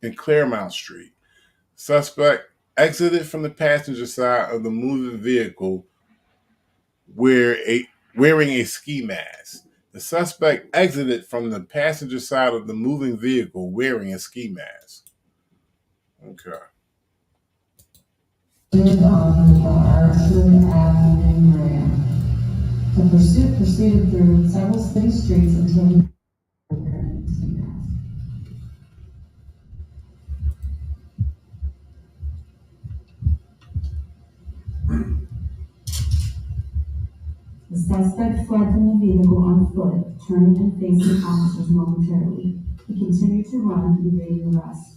and Claremont Street. Suspect exited from the passenger side of the moving vehicle wearing a ski mask. The suspect exited from the passenger side of the moving vehicle wearing a ski mask. Okay. The pursuit proceeded through several city streets until the suspect fled from the vehicle on foot, turning and facing officers momentarily. He continued to run, evading arrest.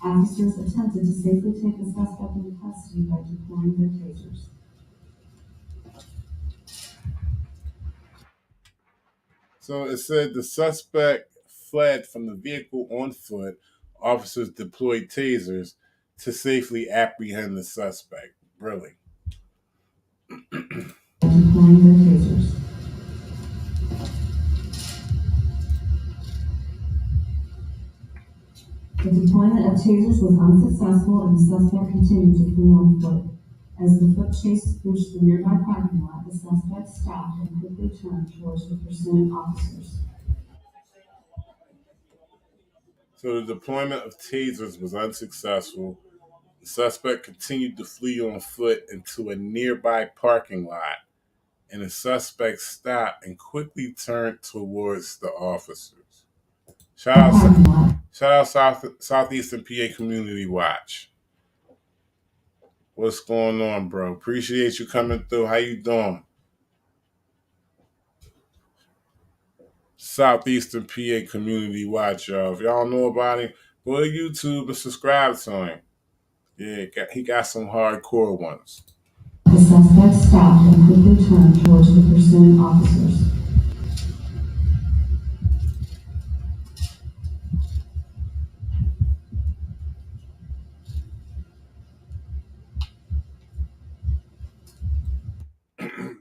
Officers attempted to safely take the suspect into custody by deploying their tasers. So it said the suspect fled from the vehicle on foot. Officers deployed tasers to safely apprehend the suspect. Really? Deploying their tasers. The deployment of tasers was unsuccessful and the suspect continued to flee on foot. As the foot chase reached the nearby parking lot, the suspect stopped and quickly turned towards the pursuing officers. So the deployment of tasers was unsuccessful. The suspect continued to flee on foot into a nearby parking lot, and the suspect stopped and quickly turned towards the officers. Shout out Southeastern PA Community Watch. What's going on, bro? Appreciate you coming through. How you doing? Southeastern PA Community Watch, y'all. If y'all know about him, go to YouTube and subscribe to him. Yeah, he got some hardcore ones. The suspect stopped and quickly turned towards the pursuing officers.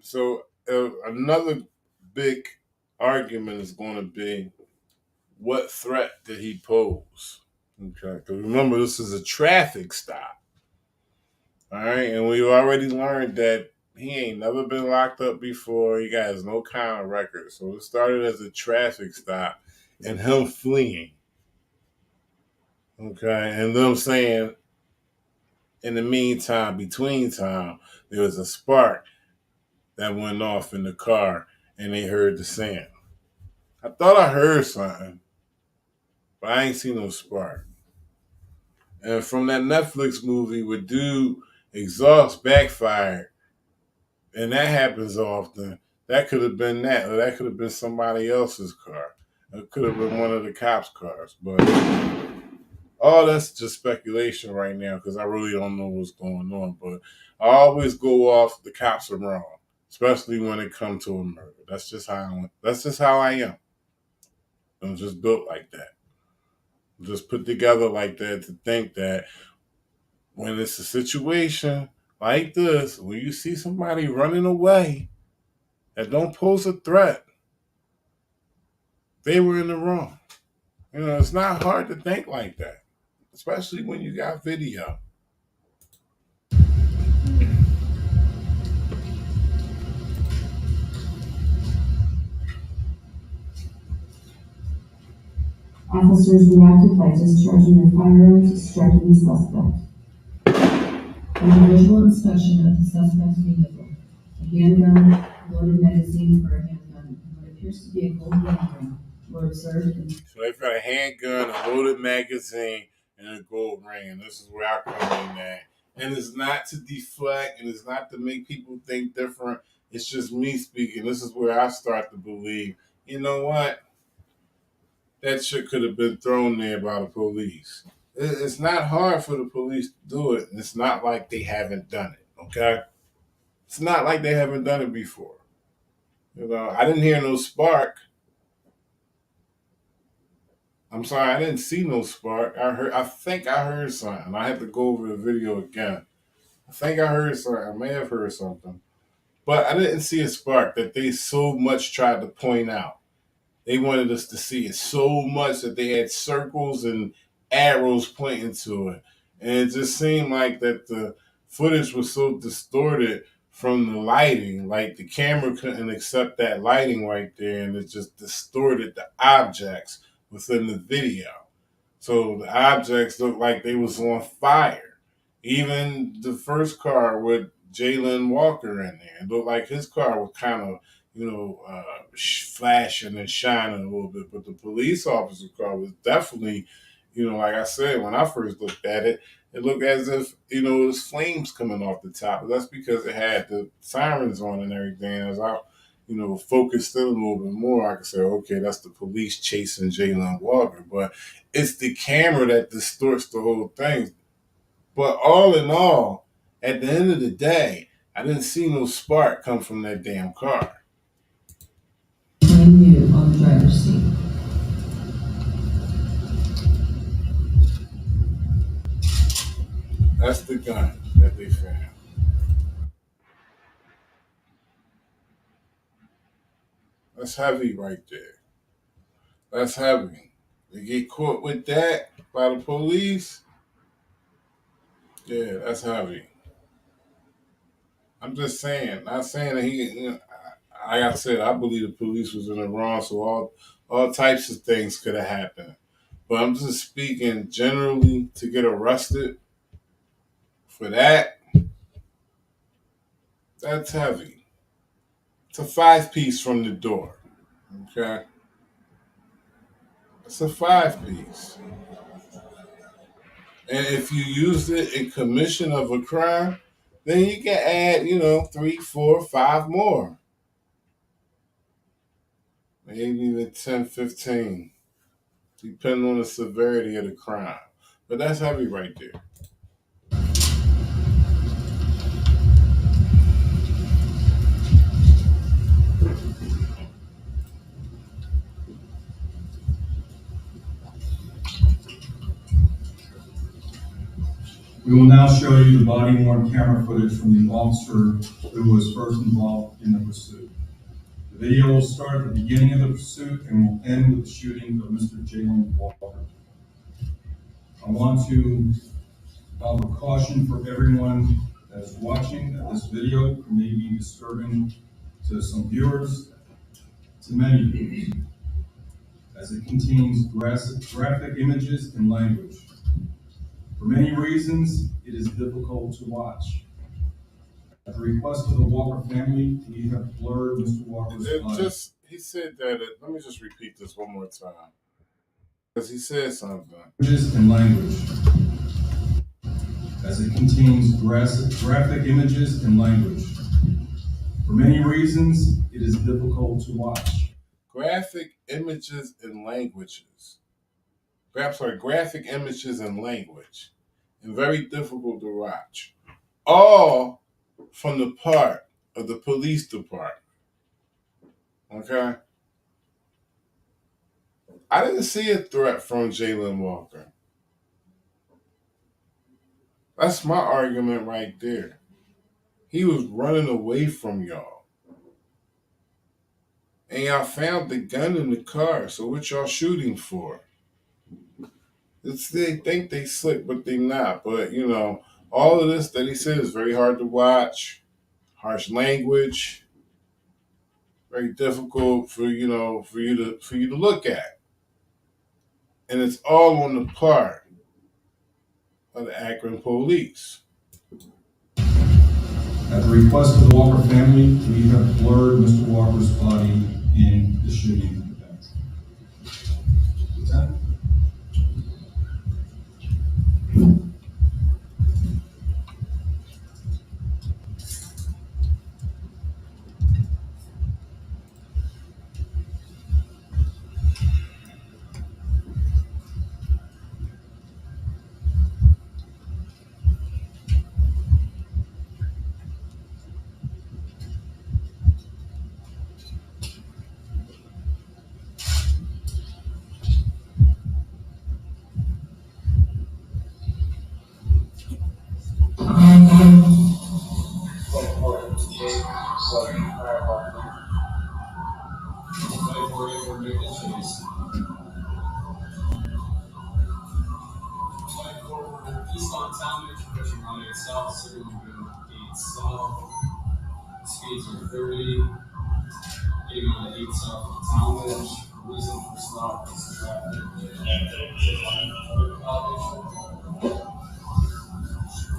So another big argument is going to be, what threat did he pose? Okay, because remember, this is a traffic stop. All right, and we've already learned that he ain't never been locked up before. He got no kind of record. So it started as a traffic stop and him fleeing. Okay, and them saying, in the meantime, between time, there was a spark that went off in the car and they heard the sound. I thought I heard something, but I ain't seen no spark. And from that Netflix movie where dude exhaust backfired, and that happens often, that could have been that, or that could have been somebody else's car. It could have been one of the cops' cars. But all that's just speculation right now because I really don't know what's going on. But I always go off the cops are wrong, especially when it comes to a murder. That's just how I am. I'm just built like that. I'm just put together like that to think that when it's a situation like this, when you see somebody running away that don't pose a threat, they were in the wrong. You know, it's not hard to think like that, especially when you got video. Officers reacted by discharging their firearms, striking the suspect. On a visual inspection of the suspect's vehicle, a handgun, loaded magazine for a handgun, and what appears to be a gold ring were observed. So they've got a handgun, a loaded magazine, and a gold ring. And this is where I come in at. And it's not to deflect, and it's not to make people think different. It's just me speaking. This is where I start to believe, you know what? that shit could have been thrown there by the police. It's not hard for the police to do it. It's not like they haven't done it, okay? It's not like they haven't done it before. You know, I didn't hear no spark. I'm sorry, I didn't see no spark. I think I heard something. I had to go over the video again. I think I heard something. I may have heard something. But I didn't see a spark that they so much tried to point out. They wanted us to see it so much that they had circles and arrows pointing to it. And it just seemed like that the footage was so distorted from the lighting. Like the camera couldn't accept that lighting right there, and it just distorted the objects within the video. So the objects looked like they was on fire. Even the first car with Jalen Walker in there, it looked like his car was kind of, flashing and shining a little bit. But the police officer car was definitely, like I said, when I first looked at it, it looked as if, it was flames coming off the top. But that's because it had the sirens on and everything. As I, focused in a little bit more, I could say, okay, that's the police chasing Jalen Walker. But it's the camera that distorts the whole thing. But all in all, at the end of the day, I didn't see no spark come from that damn car. Blame you on the driver's seat. That's the gun that they found. That's heavy right there. That's heavy. They get caught with that by the police. Yeah, that's heavy. I'm just saying, not saying that he, like I said, I believe the police was in the wrong, so all types of things could have happened. But I'm just speaking generally to get arrested for that. That's heavy. It's a 5-piece from the door. Okay? It's a 5-piece. And if you used it in commission of a crime, then you can add, 3, 4, 5 more. Maybe even 10, 15. Depending on the severity of the crime. But that's heavy right there. We will now show you the body-worn camera footage from the officer who was first involved in the pursuit. The video will start at the beginning of the pursuit and will end with the shooting of Mr. Jalen Walker. I want to offer caution for everyone that is watching that this video may be disturbing to some viewers, to many viewers, as it contains graphic images and language. For many reasons, it is difficult to watch. At the request of the Walker family, we have blurred Mr. Walker's body. He said that, let me just repeat this one more time. Because he said something. Images and language. As it contains graphic images and language. For many reasons, it is difficult to watch. Graphic images and languages. Graphic images and language. And very difficult to watch. All from the part of the police department. Okay? I didn't see a threat from Jalen Walker. That's my argument right there. He was running away from y'all. And y'all found the gun in the car, so what y'all shooting for? They think they slick, but they not. But, all of this that he said is very hard to watch. Harsh language. Very difficult for you to look at. And it's all on the part of the Akron police. At the request of the Walker family, we have blurred Mr. Walker's body in the shooting event. Lieutenant? Speeds are 30. Getting on the 8 south of Talmadge. Reason for stop is traffic.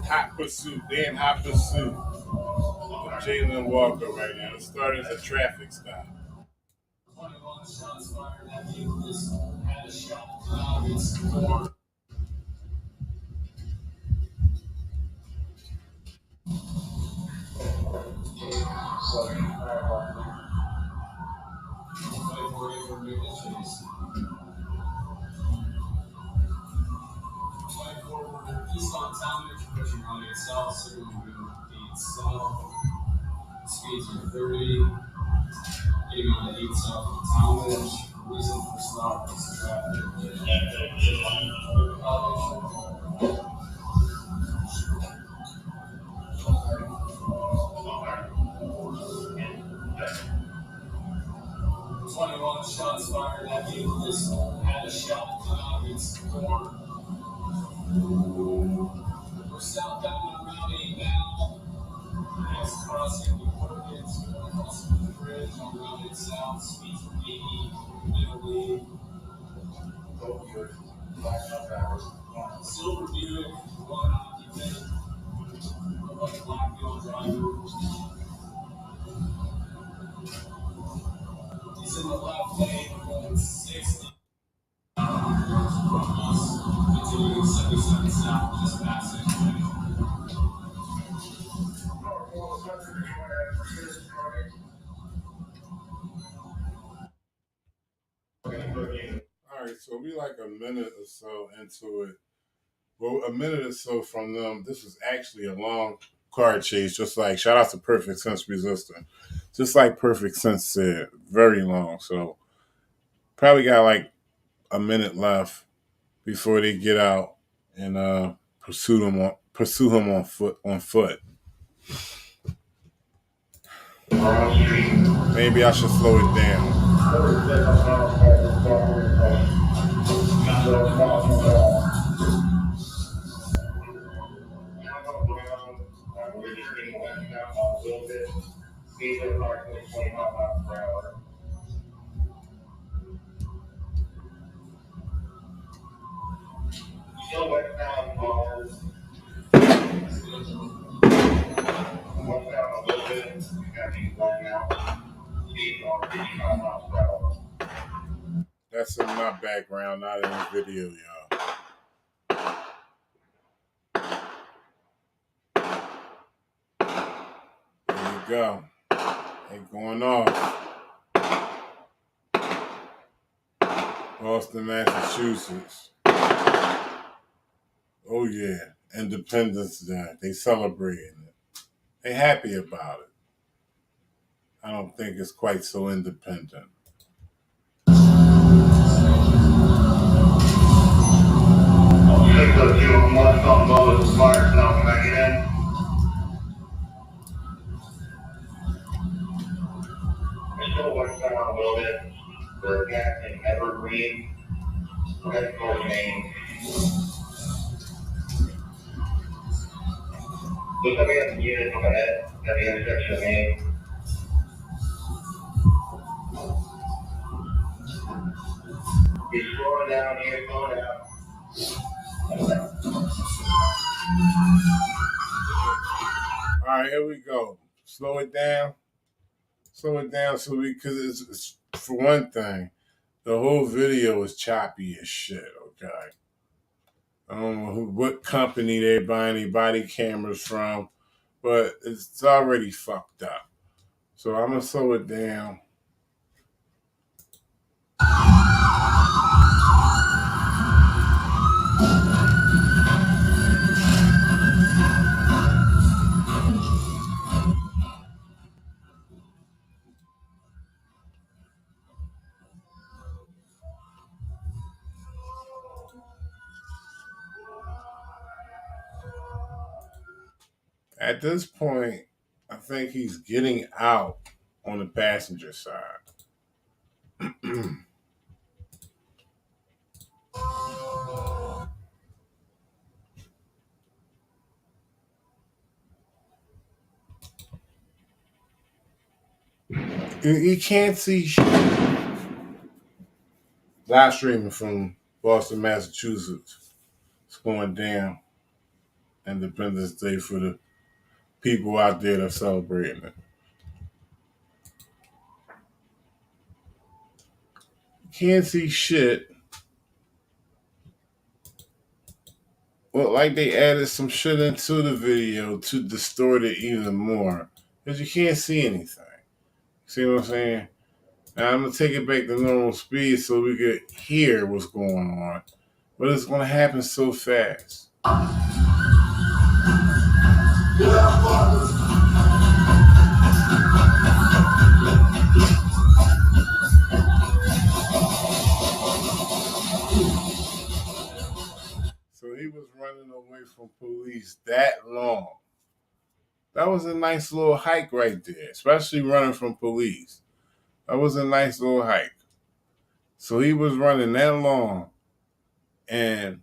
Hot pursuit. They in hot pursuit of Jalen Walker right now. It started as a traffic stop. 21 shots fired at you. This had a shot. It's 4. East on Talmadge, pushing on itself, signal will be south. Speeds are 30. Getting on the 8 south of Talmadge. Reason for stop is traffic. 21 shots fired at you. This had a shot. It's 4. We're southbound on Route 8 now. Next crossing the Ordinance, crossing the bridge on Route 8 South. Speeds are 80. Middle lead. Silver Buick, 1 occupant. Black wheel driver. He's in the left lane, going 60. Continuing 77 south, just passing. All right, so we like a minute or so into it. Well, a minute or so from them. This is actually a long car chase, just like shout out to Perfect Sense Resistant. Just like Perfect Sense said, very long. So probably got like a minute left before they get out and pursue him on foot. Maybe I should slow it down. Still westbound on westbound a little bit. You got to be going now. Speed on 55 miles per hour. That's in my background, not in the video, y'all. There you go. They going off. Boston, Massachusetts. Oh yeah, Independence Day. They celebrating it. They happy about it. I don't think it's quite so independent. Still westbound a little bit. They're gas in Evergreen. That's North Main. Look at the unit from ahead at the intersection of Main. He's slowing down here, slowing down. All right, here we go. Slow it down. Slow it down because it's for one thing, the whole video is choppy as shit, okay? I don't know what company they're buying their body cameras from, but it's already fucked up. So I'm going to slow it down. At this point, I think he's getting out on the passenger side. You can't see shit. Live streaming from Boston, Massachusetts. It's going down Independence Day for the people out there that are celebrating it. You can't see shit. Well, like they added some shit into the video to distort it even more. Because you can't see anything. See what I'm saying? Now I'm going to take it back to normal speed so we could hear what's going on. But it's going to happen so fast. So he was running away from police that long. That was a nice little hike right there, especially running from police. That was a nice little hike. So he was running that long, and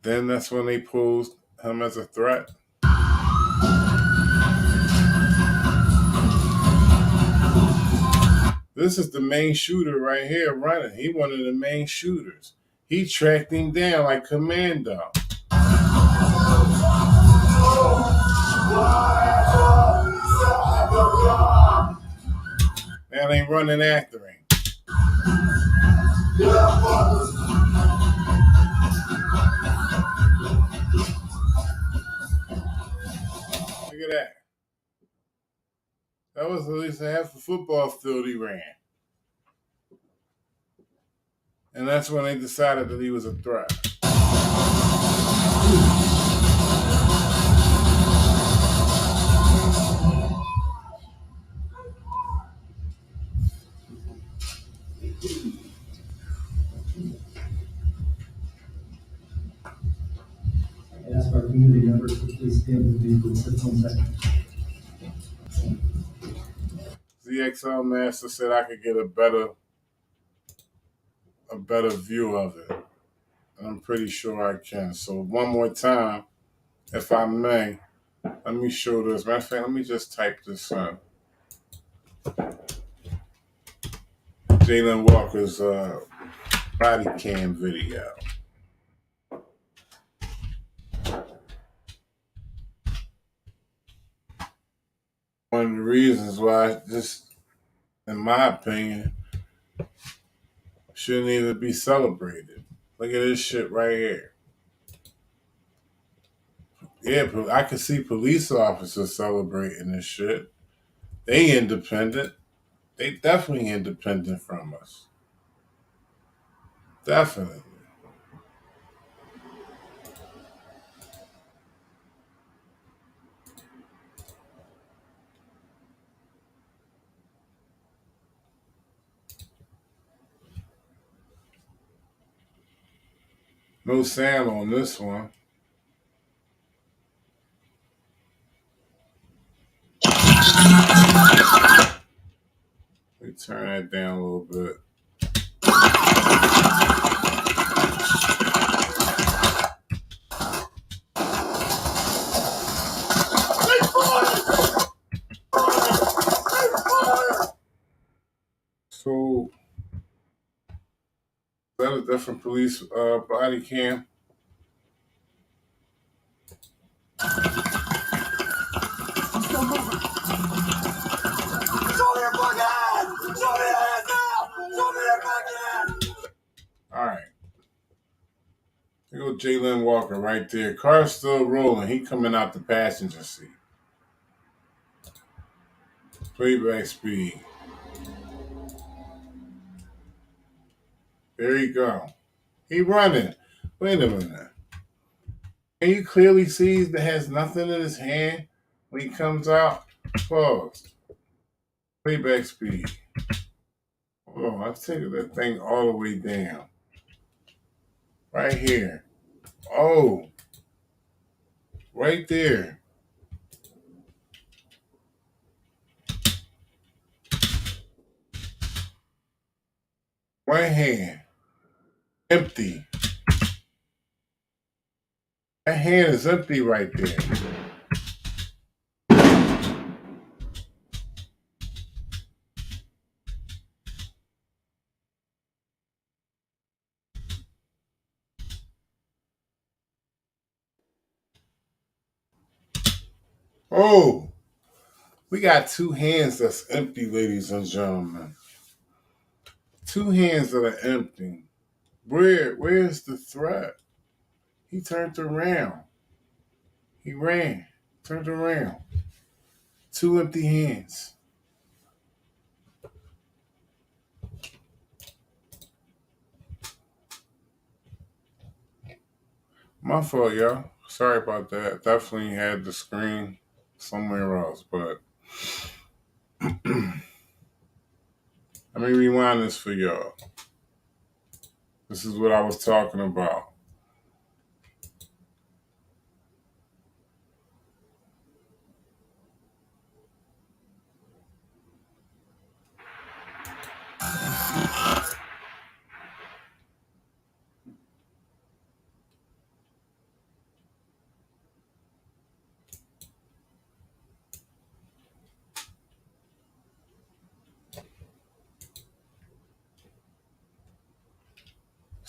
then that's when they posed him as a threat. This is the main shooter right here running. He one of the main shooters. He tracked him down like Commando. Now they running after him. Look at that. That was at least half a football field he ran. And that's when they decided that he was a threat. I ask our community members to please stand with me for just 1 second. ZXL Master said I could get a better view of it. And I'm pretty sure I can. So one more time, if I may, let me show this. Matter of fact, let me just type this in. Jalen Walker's body cam video. One of the reasons why, just in my opinion, shouldn't even be celebrated. Look at this shit right here. Yeah, I can see police officers celebrating this shit. They independent. They definitely independent from us. Definitely. No sound on this one. Let me turn that down a little bit. So, is that a different police body cam? All right. There go Jalen Walker right there. Car's still rolling. He coming out the passenger seat. Playback speed. There you go. He running. Wait a minute. Can you clearly see that has nothing in his hand when he comes out? Pause. Playback speed. Oh, I've taken that thing all the way down. Right here. Oh. Right there. Right hand. Empty. That hand is empty right there. Oh, we got two hands that's empty, ladies and gentlemen. Two hands that are empty. Where's the threat? He turned around. He ran. Turned around. Two empty hands. My fault, y'all. Sorry about that. Definitely had the screen somewhere else, but let me rewind this for y'all. This is what I was talking about.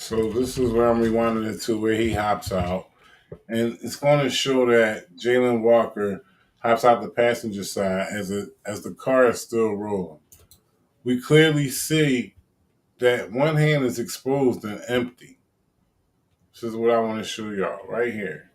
So this is where I'm rewinding it to where he hops out. And it's going to show that Jalen Walker hops out the passenger side as the car is still rolling. We clearly see that one hand is exposed and empty. This is what I want to show y'all right here.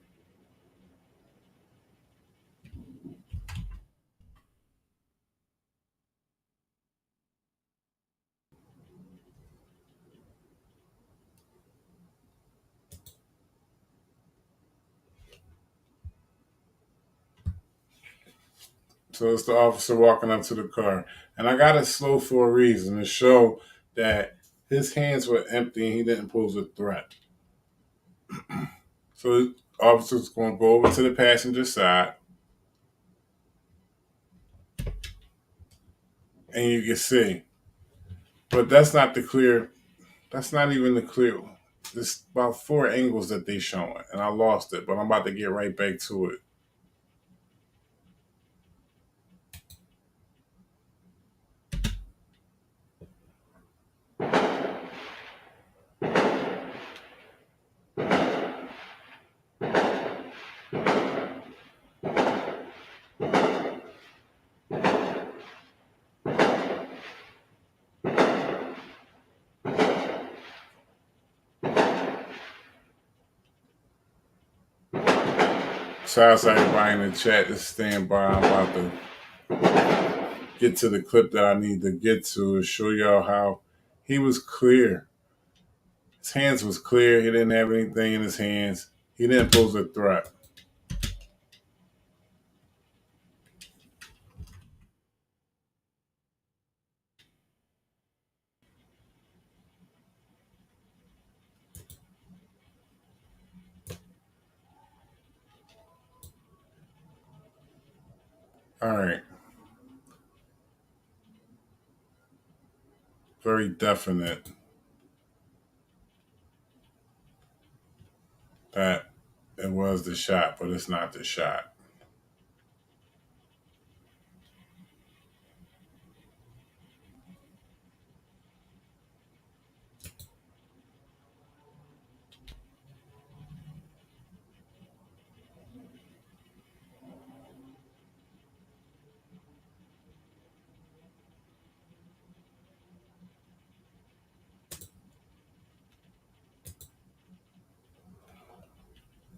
So it's the officer walking up to the car. And I got it slow for a reason, to show that his hands were empty and he didn't pose a threat. So the officer's going to go over to the passenger side. And you can see. But that's not the clear. That's not even the clear. There's about 4 angles that they showing. And I lost it, but I'm about to get right back to it. Shout out to everybody in the chat to stand by. I'm about to get to the clip that I need to get to show y'all how he was clear. His hands was clear. He didn't have anything in his hands. He didn't pose a threat. All right. Very definite that it was the shot, but it's not the shot.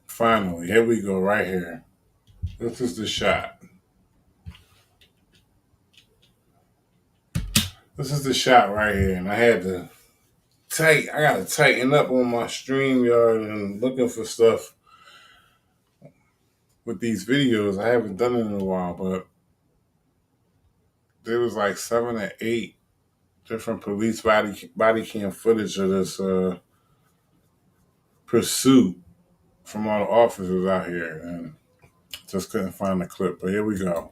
Finally, here we go right here. This is the shot. This is the shot right here. And I got to tighten up on my StreamYard and looking for stuff with these videos. I haven't done it in a while, but there was like 7 or 8 different police body cam footage of this pursuit from all the officers out here, and just couldn't find the clip. But here we go.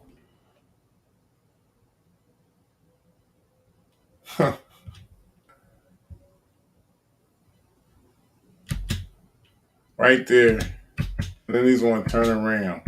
Right there. And then he's going to turn around.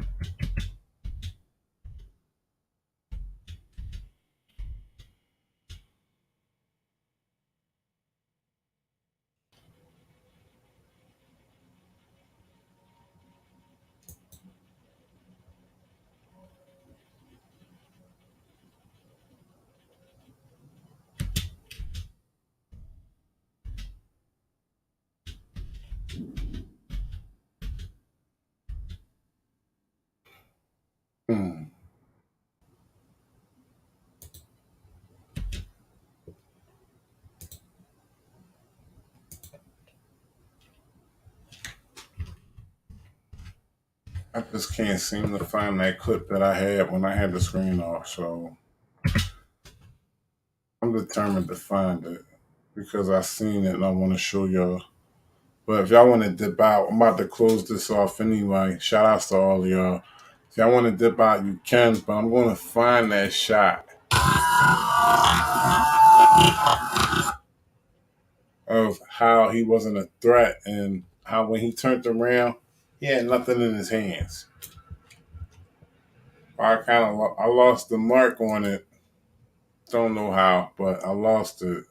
I just can't seem to find that clip that I had when I had the screen off. So I'm determined to find it because I seen it and I want to show y'all. But if y'all want to dip out, I'm about to close this off anyway. Shout outs to all of y'all. If y'all want to dip out, you can, but I'm going to find that shot of how he wasn't a threat and how when he turned around, he had nothing in his hands. I lost the mark on it. Don't know how, but I lost it.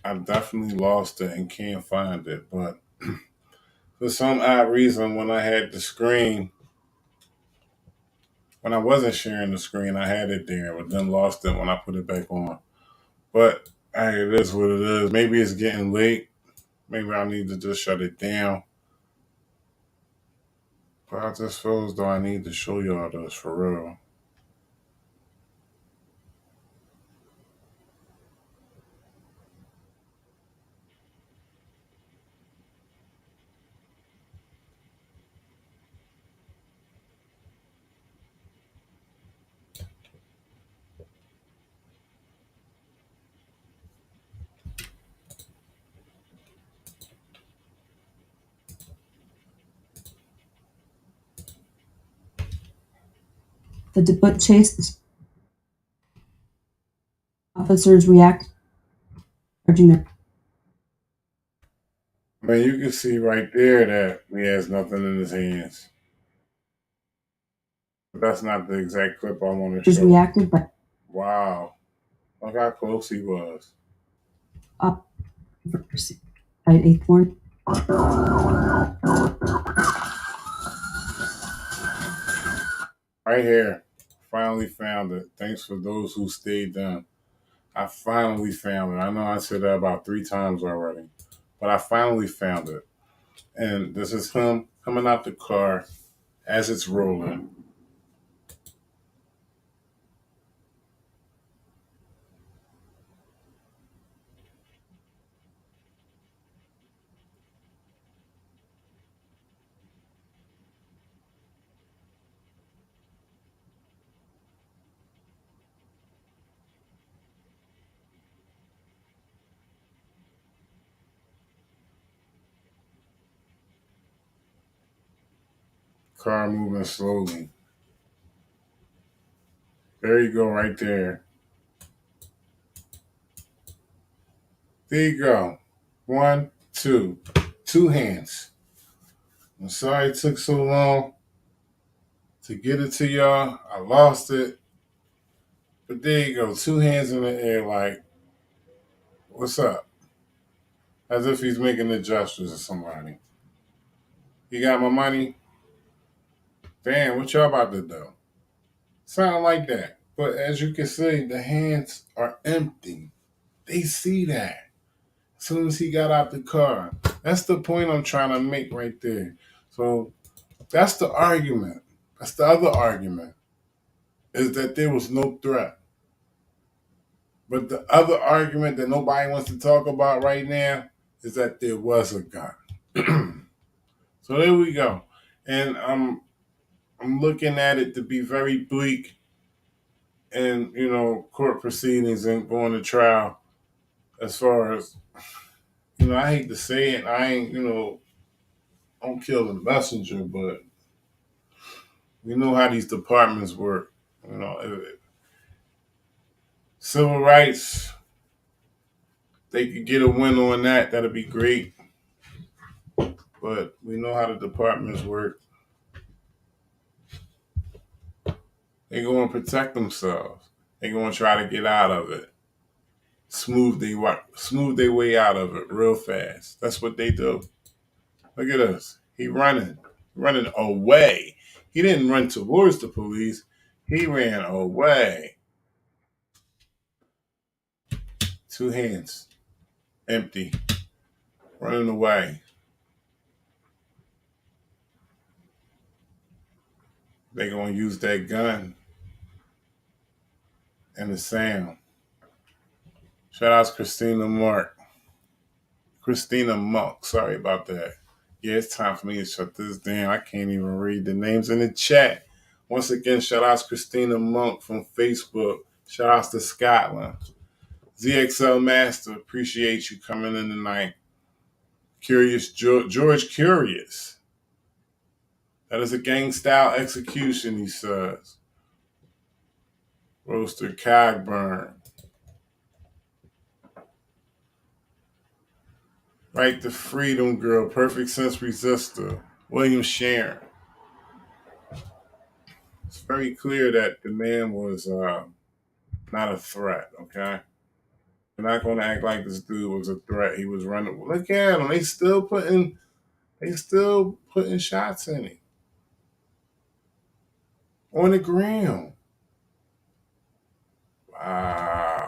I definitely lost it and can't find it, but for some odd reason, when I had the screen, when I wasn't sharing the screen, I had it there, but then lost it when I put it back on. But hey, it is what it is. Maybe it's getting late. Maybe I need to just shut it down. But I just feel as though I need to show y'all this for real. The foot chase, officers react, charging their. Man, you can see right there that he has nothing in his hands. But that's not the exact clip I want to show. Reacted by. Wow. Look how close he was. Up. A thorn. Right here. Finally found it. Thanks for those who stayed down. I finally found it. I know I said that about 3 times already, but I finally found it. And this is him coming out the car as it's rolling. Car moving slowly. There you go, right there. There you go. 1, 2. 2 hands. I'm sorry it took so long to get it to y'all. I lost it. But there you go. 2 hands in the air like, what's up? As if he's making the gestures to somebody. You got my money? Damn, what y'all about to do? Sound like that. But as you can see, the hands are empty. They see that. As soon as he got out the car. That's the point I'm trying to make right there. So that's the argument. That's the other argument. Is that there was no threat. But the other argument that nobody wants to talk about right now is that there was a gun. So there we go. And I'm looking at it to be very bleak and, court proceedings and going to trial as far as, I hate to say it, I ain't, don't kill the messenger, but we know how these departments work. Civil rights, they could get a win on that, that'd be great. But we know how the departments work. They're going to protect themselves. They're going to try to get out of it. Smooth their way out of it real fast. That's what they do. Look at this. He running away. He didn't run towards the police. He ran away. 2 hands, empty, running away. They gonna use that gun and the sound. Shout out to Christina Monk. Sorry about that. Yeah, it's time for me to shut this down. I can't even read the names in the chat. Once again, shout out to Christina Monk from Facebook. Shout out to Scotland. ZXL Master, appreciate you coming in tonight. Curious George Curious. That is a gang style execution, he says. Roaster Cogburn. Right to Freedom Girl. Perfect Sense Resistor. William Sharon. It's very clear that the man was not a threat, okay? We're not going to act like this dude was a threat. He was running. Look at him. They still putting shots in him. On the ground. Wow.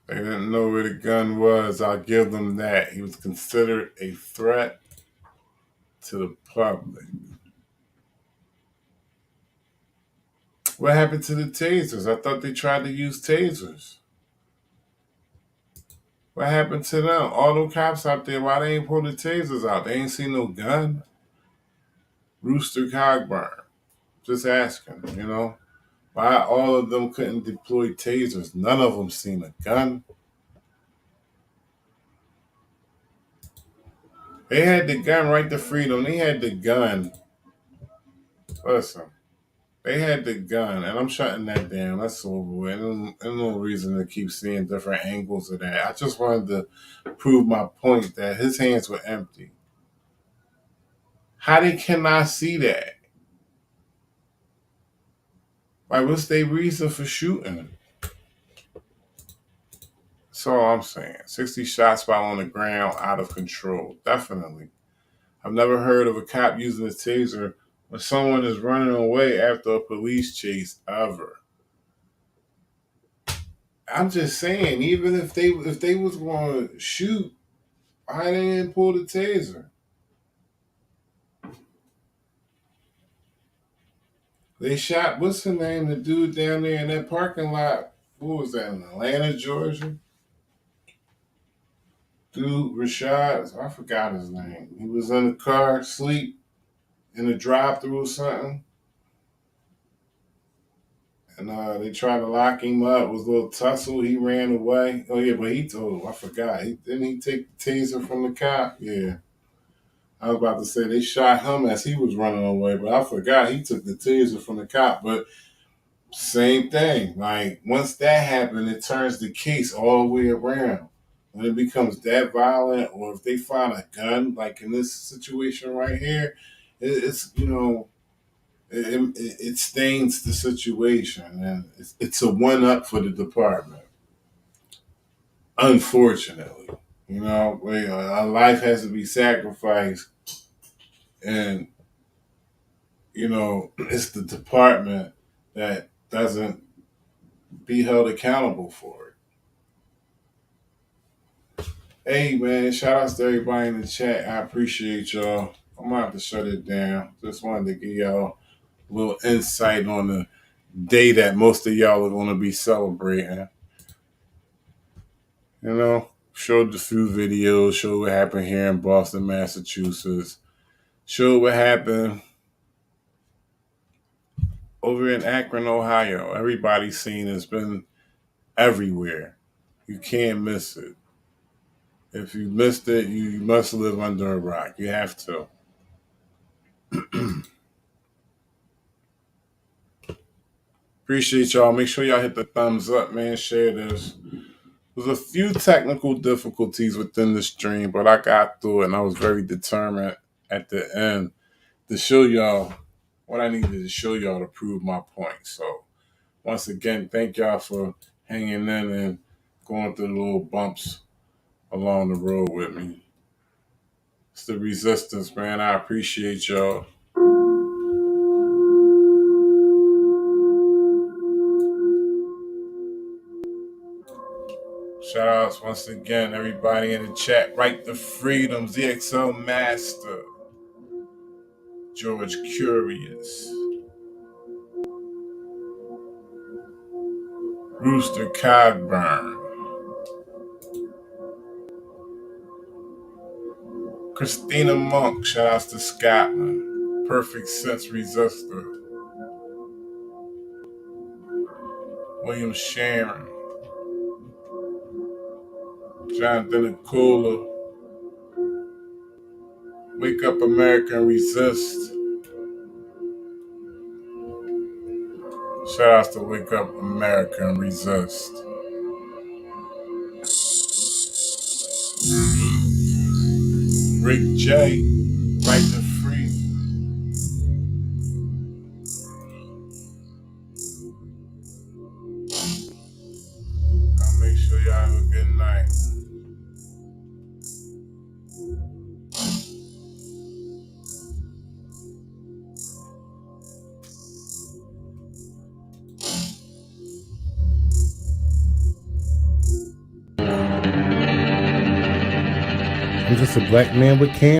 They didn't know where the gun was. I'll give them that. He was considered a threat to the public. What happened to the tasers? I thought they tried to use tasers. What happened to them? All those cops out there, why they ain't pull the tasers out? They ain't seen no gun. Rooster Cogburn. Just asking, you know. Why all of them couldn't deploy tasers? None of them seen a gun. They had the gun, right to freedom. They had the gun. Listen, they had the gun, and I'm shutting that down. That's over with. There's no reason to keep seeing different angles of that. I just wanted to prove my point that his hands were empty. How they cannot see that? Like, what's their reason for shooting? That's all I'm saying. 60 shots while on the ground, out of control. Definitely. I've never heard of a cop using a taser when someone is running away after a police chase ever. I'm just saying, even if they was going to shoot, why they didn't pull the taser? They shot, what's the name, the dude down there in that parking lot? What was that, in Atlanta, Georgia? Dude, Rashad, I forgot his name. He was in the car, asleep, in the drive-thru or something. And they tried to lock him up. It was a little tussle. He ran away. Oh, yeah, but I forgot. Didn't he take the taser from the cop? Yeah. I was about to say they shot him as he was running away, but I forgot he took the taser from the cop. But same thing. Like, once that happened, it turns the case all the way around. When it becomes that violent, or if they find a gun, like in this situation right here, it's, you know, it stains the situation, and it's a one-up for the department. Unfortunately, you know, a life has to be sacrificed, and you know, it's the department that doesn't be held accountable for it. Hey man, shout outs to everybody in the chat. I appreciate y'all. I'm gonna have to shut it down. Just wanted to give y'all a little insight on the day that most of y'all are gonna be celebrating. You know, showed a few videos, showed what happened here in Boston, Massachusetts, showed what happened over in Akron, Ohio. Everybody's seen it's been everywhere. You can't miss it. If you missed it, you must live under a rock. You have to. Appreciate y'all. Make sure y'all hit the thumbs up, man. Share this. There's a few technical difficulties within the stream, but I got through it, and I was very determined at the end to show y'all what I needed to show y'all to prove my point. So once again, thank y'all for hanging in and going through the little bumps along the road with me. It's the resistance, man. I appreciate y'all. Shout outs once again, everybody in the chat. Right to Freedom, ZXL Master, George Curious, Rooster Cogburn, Christina Monk, shout outs to Scotland, Perfect Sense Resistor, William Sharon, Jonathan Akula, Wake Up America and Resist. Shout outs to Wake Up America and Resist. Rick J, Right to Free. I'll make sure y'all have a good night. I'm just a black man with cancer.